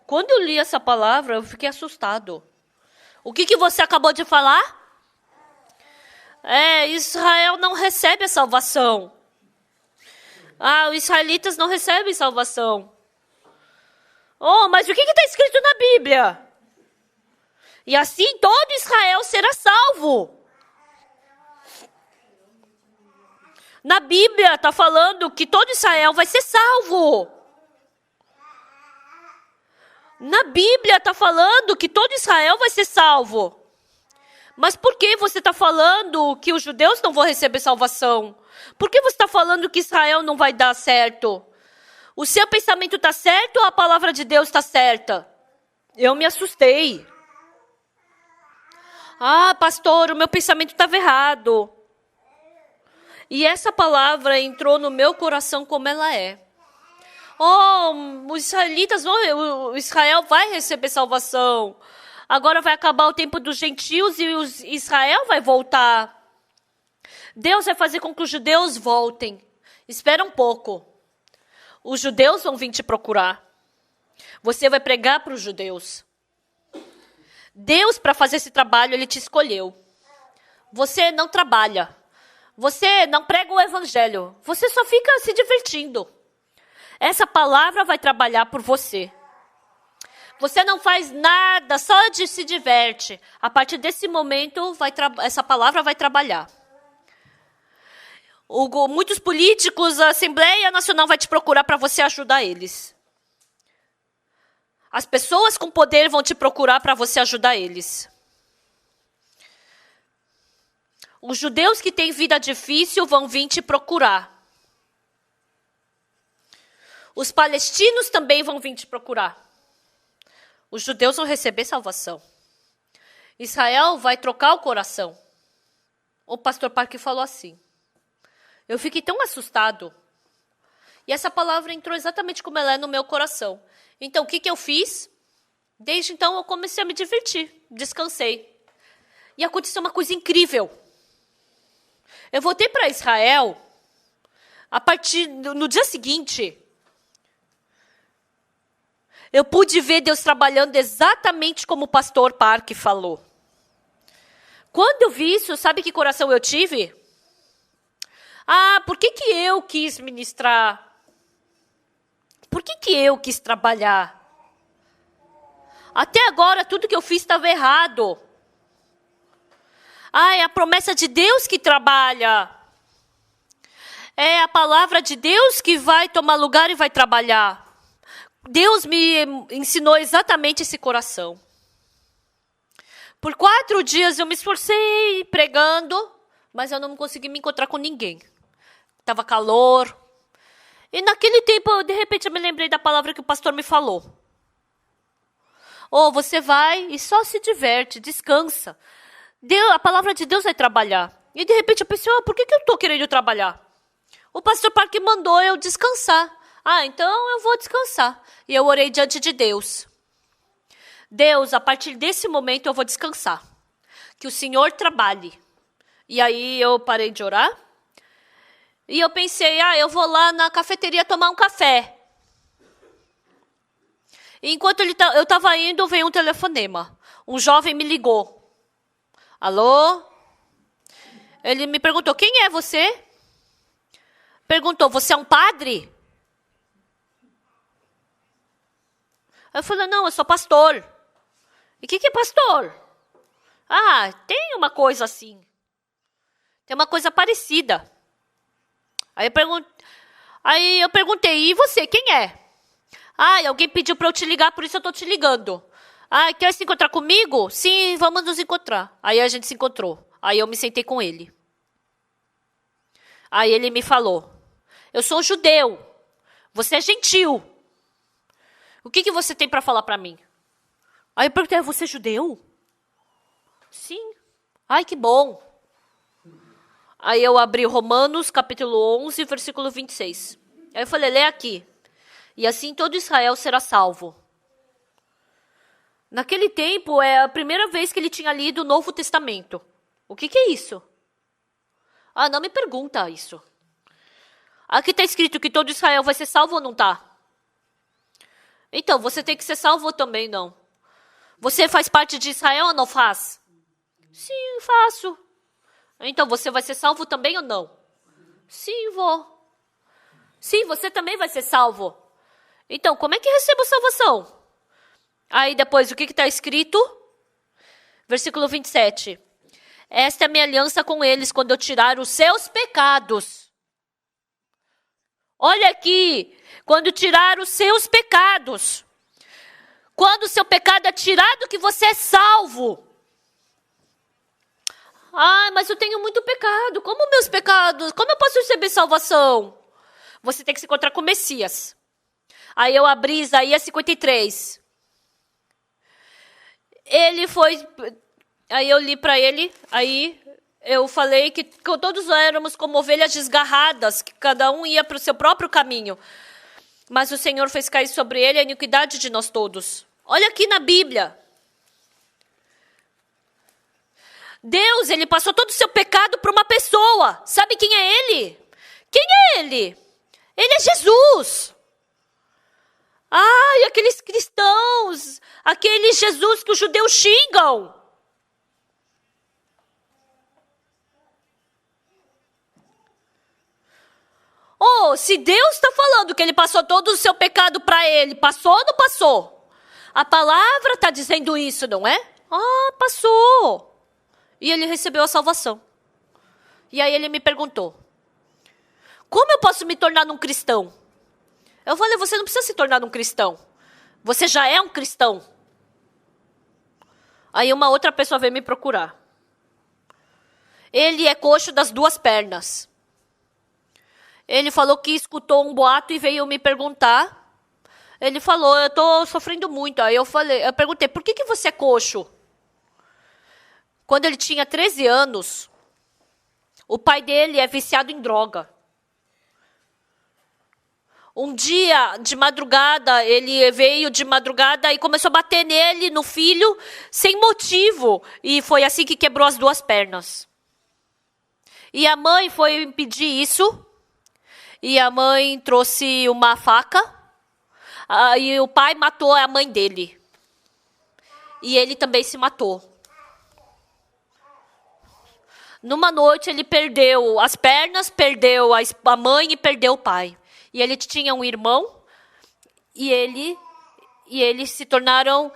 Quando eu li essa palavra, eu fiquei assustado. O que você acabou de falar? Israel não recebe a salvação. Os israelitas não recebem salvação. Oh, mas o que está escrito na Bíblia? E assim todo Israel será salvo. Na Bíblia está falando que todo Israel vai ser salvo. Na Bíblia está falando que todo Israel vai ser salvo. Mas por que você está falando que os judeus não vão receber salvação? Por que você está falando que Israel não vai dar certo? O seu pensamento está certo ou a palavra de Deus está certa? Eu me assustei. Pastor, o meu pensamento estava errado. E essa palavra entrou no meu coração como ela é. Os israelitas, o Israel vai receber salvação. Agora vai acabar o tempo dos gentios e Israel vai voltar. Deus vai fazer com que os judeus voltem. Espera um pouco. Os judeus vão vir te procurar. Você vai pregar para os judeus. Deus, para fazer esse trabalho, Ele te escolheu. Você não trabalha. Você não prega o evangelho. Você só fica se divertindo. Essa palavra vai trabalhar por você. Você não faz nada, só se diverte. A partir desse momento, essa palavra vai trabalhar. Muitos políticos, a Assembleia Nacional vai te procurar para você ajudar eles. As pessoas com poder vão te procurar para você ajudar eles. Os judeus que têm vida difícil vão vir te procurar. Os palestinos também vão vir te procurar. Os judeus vão receber salvação. Israel vai trocar o coração. O pastor Parque falou assim. Eu fiquei tão assustado. E essa palavra entrou exatamente como ela é no meu coração. Então, o que eu fiz? Desde então, eu comecei a me divertir. Descansei. E aconteceu uma coisa incrível. Eu voltei para Israel. No dia seguinte, eu pude ver Deus trabalhando exatamente como o pastor Parque falou. Quando eu vi isso, sabe que coração eu tive? Por que eu quis ministrar? Por que eu quis trabalhar? Até agora, tudo que eu fiz estava errado. É a promessa de Deus que trabalha. É a palavra de Deus que vai tomar lugar e vai trabalhar. Deus me ensinou exatamente esse coração. Por 4 dias eu me esforcei pregando, mas eu não consegui me encontrar com ninguém. Estava calor. E naquele tempo, de repente, eu me lembrei da palavra que o pastor me falou. Você vai e só se diverte, descansa. A palavra de Deus vai trabalhar. E de repente eu pensei, por que eu estou querendo trabalhar? O pastor Parque mandou eu descansar. Então eu vou descansar. E eu orei diante de Deus. Deus, a partir desse momento eu vou descansar. Que o Senhor trabalhe. E aí eu parei de orar. E eu pensei, eu vou lá na cafeteria tomar um café. E enquanto eu estava indo, veio um telefonema. Um jovem me ligou. Alô? Ele me perguntou, quem é você? Perguntou, você é um padre? Eu falei, não, eu sou pastor. E o que é pastor? Tem uma coisa assim. Tem uma coisa parecida. Aí eu perguntei, e você, quem é? Alguém pediu para eu te ligar, por isso eu estou te ligando. Quer se encontrar comigo? Sim, vamos nos encontrar. Aí a gente se encontrou. Aí eu me sentei com ele. Aí ele me falou, eu sou um judeu, você é gentil. O que você tem para falar para mim? Aí eu perguntei, você é judeu? Sim. Que bom. Aí eu abri Romanos, capítulo 11, versículo 26. Aí eu falei, lê aqui. E assim todo Israel será salvo. Naquele tempo, é a primeira vez que ele tinha lido o Novo Testamento. O que é isso? Ah, não me pergunta isso. Aqui está escrito que todo Israel vai ser salvo ou não está? Então, você tem que ser salvo também, não? Você faz parte de Israel ou não faz? Sim, faço. Então, você vai ser salvo também ou não? Sim, vou. Sim, você também vai ser salvo. Então, como é que recebo salvação? Aí depois, o que está escrito? Versículo 27. Esta é a minha aliança com eles quando eu tirar os seus pecados. Olha aqui, quando tirar os seus pecados. Quando o seu pecado é tirado, que você é salvo. Ah, mas eu tenho muito pecado. Como meus pecados? Como eu posso receber salvação? Você tem que se encontrar com o Messias. Aí eu abri Isaías 53. Ele foi... Aí eu li para ele, aí eu falei que todos éramos como ovelhas desgarradas, que cada um ia para o seu próprio caminho. Mas o Senhor fez cair sobre ele a iniquidade de nós todos. Olha aqui na Bíblia. Deus, ele passou todo o seu pecado para uma pessoa. Sabe quem é ele? Quem é ele? Ele é Jesus. Ai, aqueles cristãos, aquele Jesus que os judeus xingam. Oh, se Deus está falando que ele passou todo o seu pecado para ele, passou ou não passou? A palavra está dizendo isso, não é? Ah, passou. E ele recebeu a salvação. E aí ele me perguntou, como eu posso me tornar um cristão? Eu falei, você não precisa se tornar um cristão. Você já é um cristão. Aí uma outra pessoa veio me procurar. Ele é coxo das duas pernas. Ele falou que escutou um boato e veio me perguntar. Ele falou, eu estou sofrendo muito. Aí eu perguntei, por que você é coxo? Quando ele tinha 13 anos, o pai dele é viciado em droga. Um dia, de madrugada, ele veio de madrugada e começou a bater nele, no filho, sem motivo. E foi assim que quebrou as duas pernas. E a mãe foi impedir isso. E a mãe trouxe uma faca. E o pai matou a mãe dele. E ele também se matou. Numa noite ele perdeu as pernas, perdeu a mãe e perdeu o pai. E ele tinha um irmão. E eles se tornaram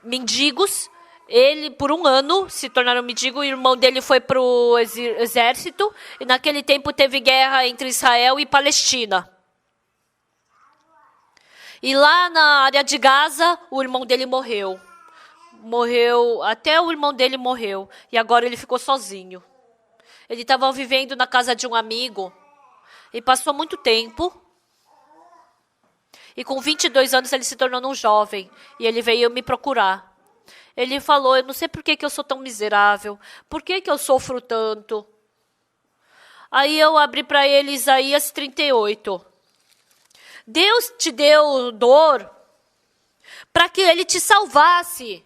mendigos. Ele, por um ano, se tornaram mendigos. O irmão dele foi para o exército. E naquele tempo teve guerra entre Israel e Palestina. E lá na área de Gaza, o irmão dele morreu. Até o irmão dele morreu. E agora ele ficou sozinho. Ele estava vivendo na casa de um amigo. E passou muito tempo. E com 22 anos ele se tornou um jovem. E ele veio me procurar. Ele falou, eu não sei por que eu sou tão miserável. Por que eu sofro tanto? Aí eu abri para ele Isaías 38. Deus te deu dor para que ele te salvasse.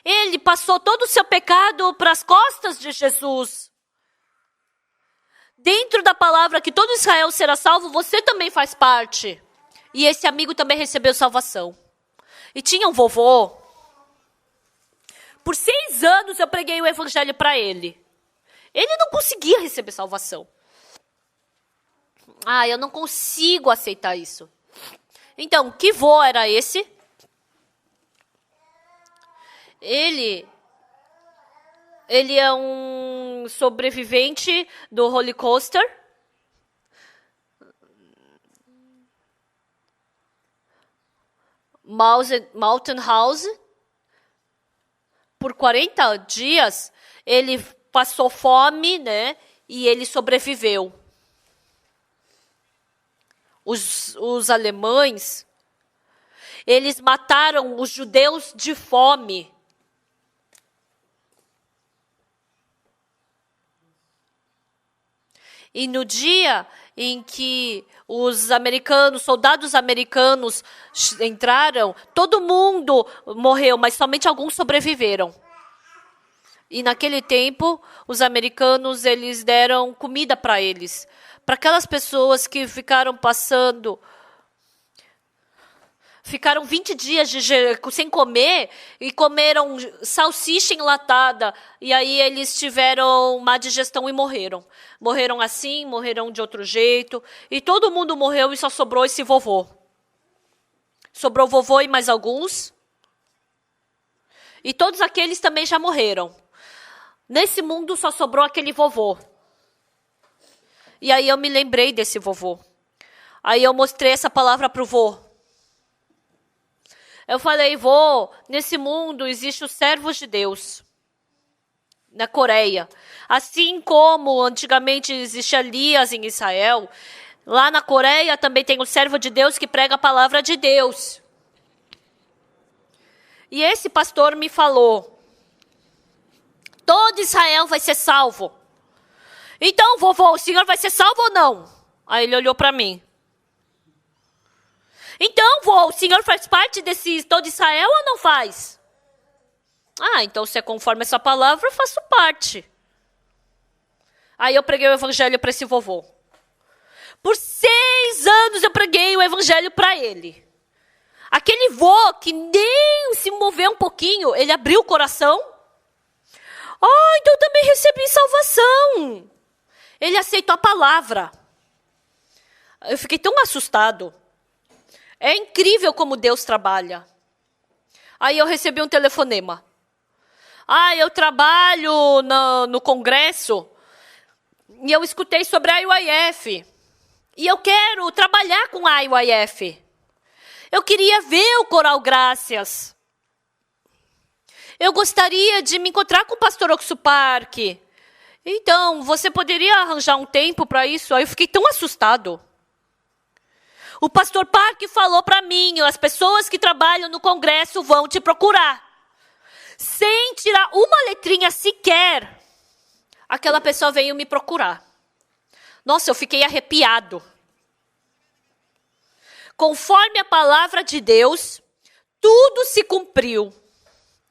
Ele passou todo o seu pecado para as costas de Jesus. Dentro da palavra que todo Israel será salvo, você também faz parte. E esse amigo também recebeu salvação. E tinha um vovô. Por 6 anos eu preguei o evangelho para ele. Ele não conseguia receber salvação. Ah, eu não consigo aceitar isso. Então, que vô era esse? Ele é um sobrevivente do Holocaust. Mountain House. Por 40 dias, ele passou fome, né? E ele sobreviveu. Os alemães, eles mataram os judeus de fome. E no dia em que os soldados americanos entraram, todo mundo morreu, mas somente alguns sobreviveram. E naquele tempo, os americanos, eles deram comida para eles. Para aquelas pessoas que ficaram 20 dias sem comer e comeram salsicha enlatada. E aí eles tiveram má digestão e morreram. Morreram assim, morreram de outro jeito. E todo mundo morreu e só sobrou esse vovô. Sobrou o vovô e mais alguns. E todos aqueles também já morreram. Nesse mundo só sobrou aquele vovô. E aí eu me lembrei desse vovô. Aí eu mostrei essa palavra pro vô. Eu falei, vô, nesse mundo existem os servos de Deus. Na Coreia. Assim como antigamente existia Elias em Israel, lá na Coreia também tem o servo de Deus que prega a palavra de Deus. E esse pastor me falou, todo Israel vai ser salvo. Então, vovô, o senhor vai ser salvo ou não? Aí ele olhou para mim. Então, vô, o senhor faz parte desse todo Israel ou não faz? Ah, então se é conforme essa palavra, eu faço parte. Aí eu preguei o evangelho para esse vovô. Por 6 anos eu preguei o evangelho para ele. Aquele vô que nem se moveu um pouquinho, ele abriu o coração. Ah, então eu também recebi salvação. Ele aceitou a palavra. Eu fiquei tão assustado. É incrível como Deus trabalha. Aí eu recebi um telefonema. Ah, eu trabalho no Congresso e eu escutei sobre a IYF. E eu quero trabalhar com a IYF. Eu queria ver o Coral Graças. Eu gostaria de me encontrar com o pastor Oxo Park. Então, você poderia arranjar um tempo para isso? Aí eu fiquei tão assustado. O pastor Park falou para mim, as pessoas que trabalham no Congresso vão te procurar. Sem tirar uma letrinha sequer, aquela pessoa veio me procurar. Nossa, eu fiquei arrepiado. Conforme a palavra de Deus, tudo se cumpriu.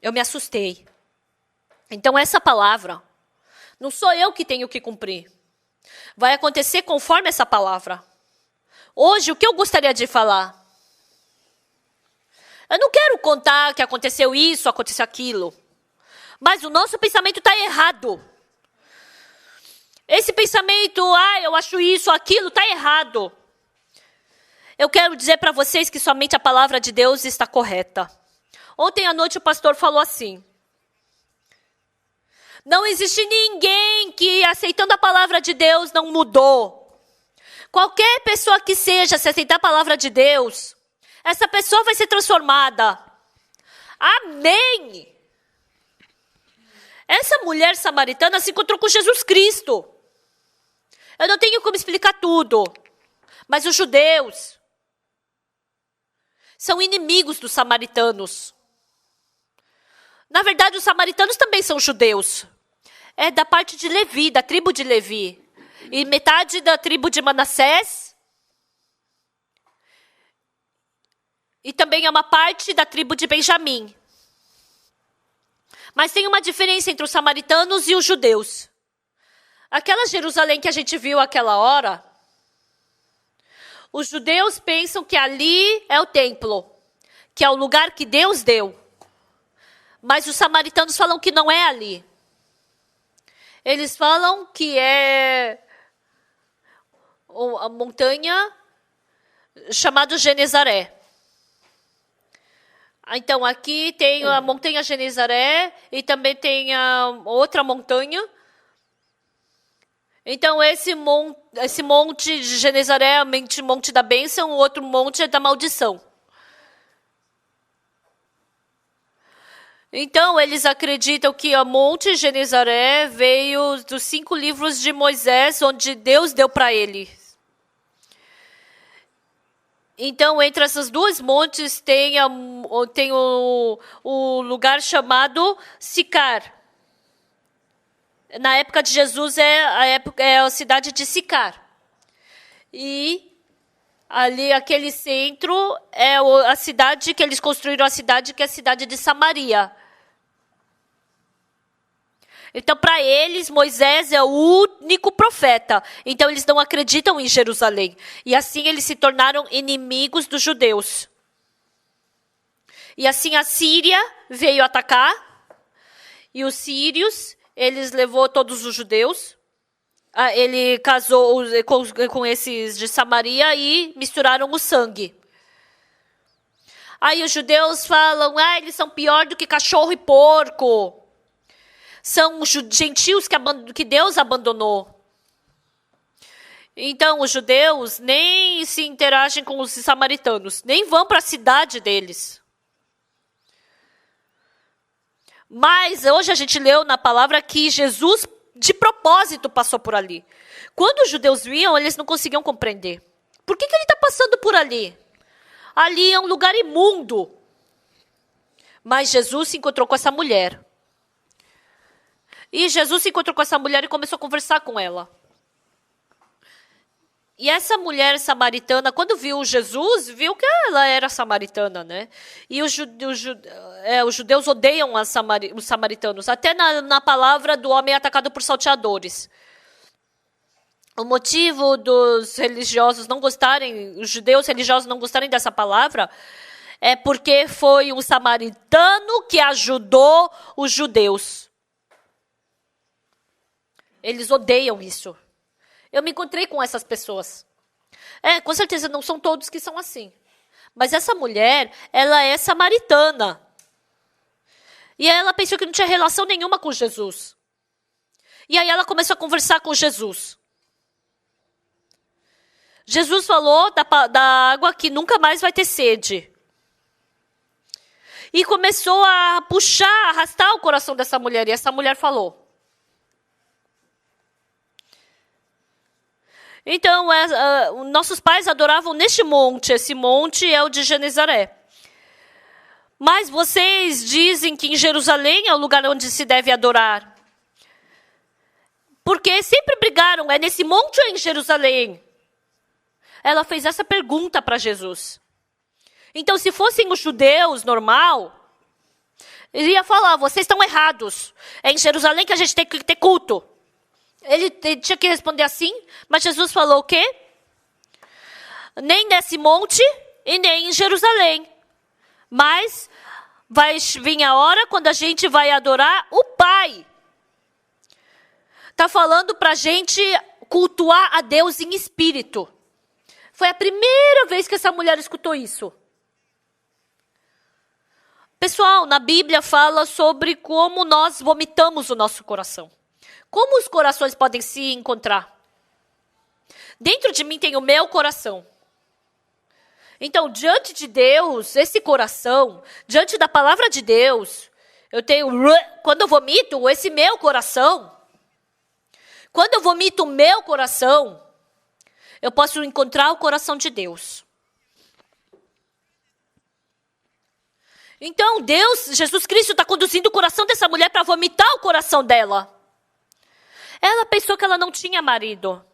Eu me assustei. Então essa palavra, não sou eu que tenho que cumprir. Vai acontecer conforme essa palavra. Hoje, o que eu gostaria de falar? Eu não quero contar que aconteceu isso, aconteceu aquilo. Mas o nosso pensamento está errado. Esse pensamento, eu acho isso, aquilo, está errado. Eu quero dizer para vocês que somente a palavra de Deus está correta. Ontem à noite o pastor falou assim. Não existe ninguém que, aceitando a palavra de Deus, não mudou. Qualquer pessoa que seja, se aceitar a palavra de Deus, essa pessoa vai ser transformada. Amém! Essa mulher samaritana se encontrou com Jesus Cristo. Eu não tenho como explicar tudo, mas os judeus são inimigos dos samaritanos. Na verdade, os samaritanos também são judeus. É da parte de Levi, da tribo de Levi. E metade da tribo de Manassés. E também é uma parte da tribo de Benjamim. Mas tem uma diferença entre os samaritanos e os judeus. Aquela Jerusalém que a gente viu aquela hora, os judeus pensam que ali é o templo, que é o lugar que Deus deu. Mas os samaritanos falam que não é ali. Eles falam que é a montanha chamada Genezaré. Então, aqui tem a montanha Genezaré e também tem a outra montanha. Então, esse monte de Genezaré é o monte da bênção, o outro monte é da maldição. Então, eles acreditam que o monte Genezaré veio dos 5 livros de Moisés, onde Deus deu para ele. Então, entre essas 2 montes, tem o lugar chamado Sicar. Na época de Jesus é a cidade de Sicar. E ali, aquele centro, é a cidade que eles construíram, a cidade que é a cidade de Samaria. Então, para eles, Moisés é o único profeta. Então, eles não acreditam em Jerusalém. E assim, eles se tornaram inimigos dos judeus. E assim, a Síria veio atacar. E os sírios, eles levou todos os judeus. Ele casou com esses de Samaria e misturaram o sangue. Aí os judeus falam, eles são pior do que cachorro e porco. São gentios que Deus abandonou. Então, os judeus nem se interagem com os samaritanos, nem vão para a cidade deles. Mas hoje a gente leu na palavra que Jesus, de propósito, passou por ali. Quando os judeus viam, eles não conseguiam compreender. Por que ele está passando por ali? Ali é um lugar imundo. Mas Jesus se encontrou com essa mulher. E Jesus se encontrou com essa mulher e começou a conversar com ela. E essa mulher samaritana, quando viu Jesus, viu que ela era samaritana, né? E os judeus odeiam os samaritanos. Até na palavra do homem atacado por salteadores. O motivo dos religiosos não gostarem, os judeus religiosos não gostarem dessa palavra, é porque foi um samaritano que ajudou os judeus. Eles odeiam isso. Eu me encontrei com essas pessoas. Com certeza não são todos que são assim. Mas essa mulher, ela é samaritana. E ela pensou que não tinha relação nenhuma com Jesus. E aí ela começou a conversar com Jesus. Jesus falou da água que nunca mais vai ter sede. E começou a puxar, arrastar o coração dessa mulher. E essa mulher falou. Então, nossos pais adoravam neste monte. Esse monte é o de Genezaré. Mas vocês dizem que em Jerusalém é o lugar onde se deve adorar. Porque sempre brigaram, é nesse monte ou é em Jerusalém? Ela fez essa pergunta para Jesus. Então, se fossem os judeus normal, ele ia falar, vocês estão errados. É em Jerusalém que a gente tem que ter culto. Ele tinha que responder assim, mas Jesus falou o quê? Nem nesse monte e nem em Jerusalém. Mas vai vir a hora quando a gente vai adorar o Pai. Está falando para a gente cultuar a Deus em espírito. Foi a primeira vez que essa mulher escutou isso. Pessoal, na Bíblia fala sobre como nós vomitamos o nosso coração. Como os corações podem se encontrar? Dentro de mim tem o meu coração. Então, diante de Deus, esse coração, diante da palavra de Deus, eu tenho, quando eu vomito, esse meu coração. Quando eu vomito o meu coração, eu posso encontrar o coração de Deus. Então, Jesus Cristo está conduzindo o coração dessa mulher para vomitar o coração dela. Ela pensou que ela não tinha marido.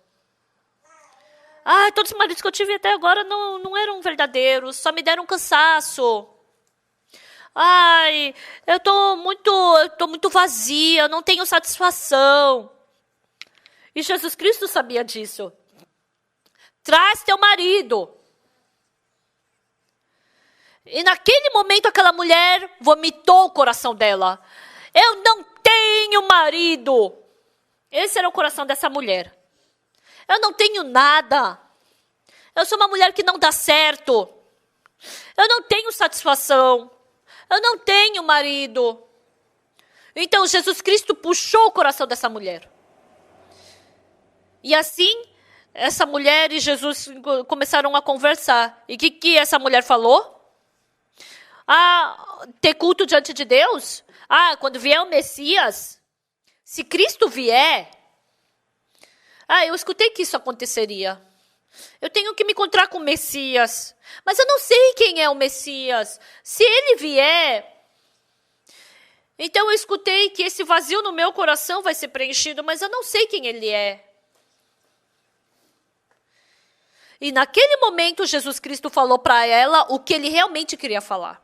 Todos os maridos que eu tive até agora não eram verdadeiros, só me deram cansaço. Eu tô muito vazia, eu não tenho satisfação. E Jesus Cristo sabia disso. Traz teu marido. E naquele momento aquela mulher vomitou o coração dela. Eu não tenho marido. Esse era o coração dessa mulher. Eu não tenho nada. Eu sou uma mulher que não dá certo. Eu não tenho satisfação. Eu não tenho marido. Então Jesus Cristo puxou o coração dessa mulher. E assim, essa mulher e Jesus começaram a conversar. E o que essa mulher falou? Ter culto diante de Deus? Quando vier o Messias... Se Cristo vier, eu escutei que isso aconteceria. Eu tenho que me encontrar com o Messias. Mas eu não sei quem é o Messias. Se ele vier, Então eu escutei que esse vazio no meu coração vai ser preenchido, mas eu não sei quem ele é. E naquele momento Jesus Cristo falou para ela o que ele realmente queria falar.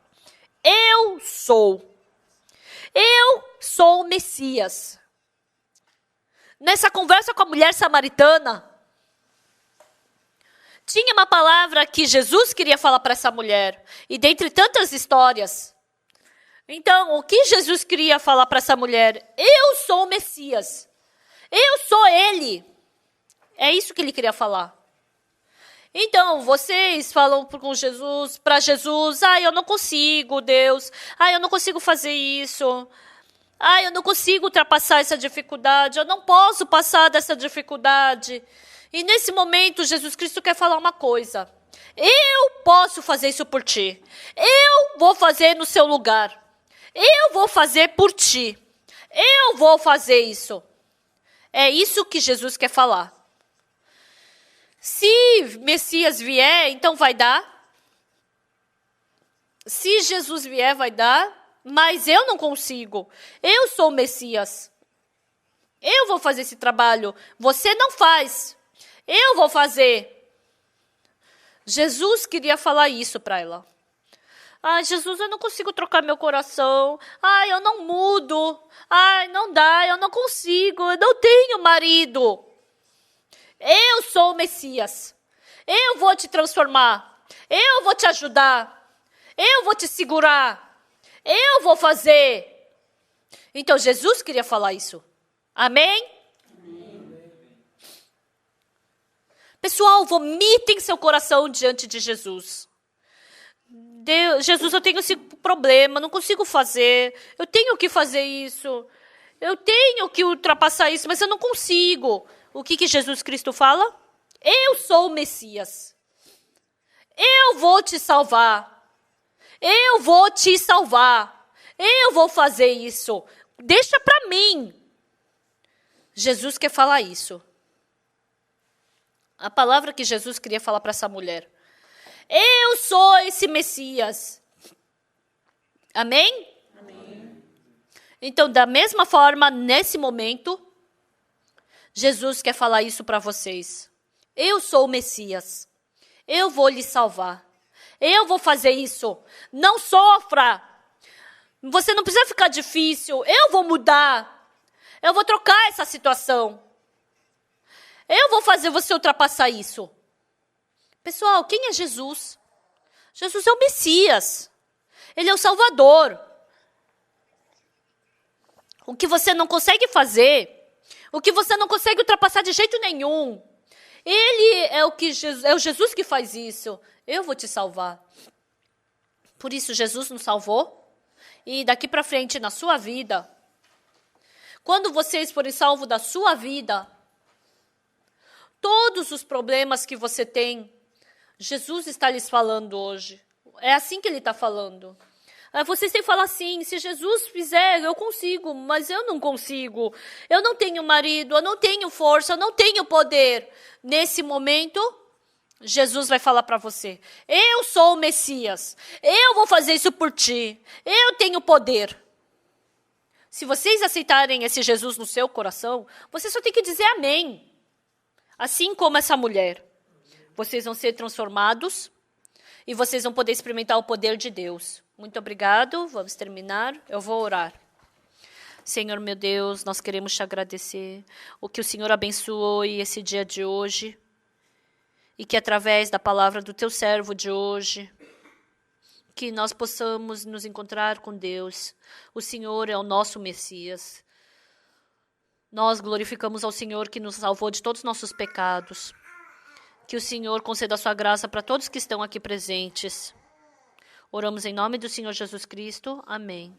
Eu sou o Messias. Nessa conversa com a mulher samaritana, tinha uma palavra que Jesus queria falar para essa mulher. E dentre tantas histórias. Então, o que Jesus queria falar para essa mulher? Eu sou o Messias. Eu sou ele. É isso que ele queria falar. Então, vocês falam com Jesus, para Jesus, eu não consigo, Deus. Eu não consigo fazer isso. Eu não consigo ultrapassar essa dificuldade. Eu não posso passar dessa dificuldade. E nesse momento, Jesus Cristo quer falar uma coisa. Eu posso fazer isso por ti. Eu vou fazer no seu lugar. Eu vou fazer por ti. Eu vou fazer isso. É isso que Jesus quer falar. Se Messias vier, então vai dar. Se Jesus vier, vai dar. Mas eu não consigo. Eu sou o Messias. Eu vou fazer esse trabalho. Você não faz. Eu vou fazer. Jesus queria falar isso para ela. Jesus, eu não consigo trocar meu coração. Eu não mudo. Não dá, eu não consigo. Eu não tenho marido. Eu sou o Messias. Eu vou te transformar. Eu vou te ajudar. Eu vou te segurar. Eu vou fazer. Então, Jesus queria falar isso. Amém? Amém. Pessoal, vomitem seu coração diante de Jesus. Jesus, eu tenho esse problema, não consigo fazer. Eu tenho que fazer isso. Eu tenho que ultrapassar isso, mas eu não consigo. O que Jesus Cristo fala? Eu sou o Messias. Eu vou te salvar. Eu vou te salvar. Eu vou fazer isso. Deixa para mim. Jesus quer falar isso. A palavra que Jesus queria falar para essa mulher. Eu sou esse Messias. Amém? Amém. Então, da mesma forma, nesse momento, Jesus quer falar isso para vocês. Eu sou o Messias. Eu vou lhe salvar. Eu vou fazer isso. Não sofra. Você não precisa ficar difícil. Eu vou mudar. Eu vou trocar essa situação. Eu vou fazer você ultrapassar isso. Pessoal, quem é Jesus? Jesus é o Messias. Ele é o Salvador. O que você não consegue fazer, o que você não consegue ultrapassar de jeito nenhum, Ele é o Jesus que faz isso. Eu vou te salvar. Por isso, Jesus nos salvou. E daqui para frente, na sua vida, quando vocês forem salvos da sua vida, todos os problemas que você tem, Jesus está lhes falando hoje. É assim que ele está falando. Vocês têm que falar assim, se Jesus fizer, eu consigo, mas eu não consigo. Eu não tenho marido, eu não tenho força, eu não tenho poder. Nesse momento, Jesus vai falar para você, eu sou o Messias, eu vou fazer isso por ti, eu tenho poder. Se vocês aceitarem esse Jesus no seu coração, vocês só tem que dizer amém. Assim como essa mulher. Vocês vão ser transformados e vocês vão poder experimentar o poder de Deus. Muito obrigado, vamos terminar. Eu vou orar. Senhor, meu Deus, nós queremos te agradecer. O que o Senhor abençoe esse dia de hoje. E que através da palavra do teu servo de hoje, que nós possamos nos encontrar com Deus. O Senhor é o nosso Messias. Nós glorificamos ao Senhor que nos salvou de todos os nossos pecados. Que o Senhor conceda a sua graça para todos que estão aqui presentes. Oramos em nome do Senhor Jesus Cristo. Amém.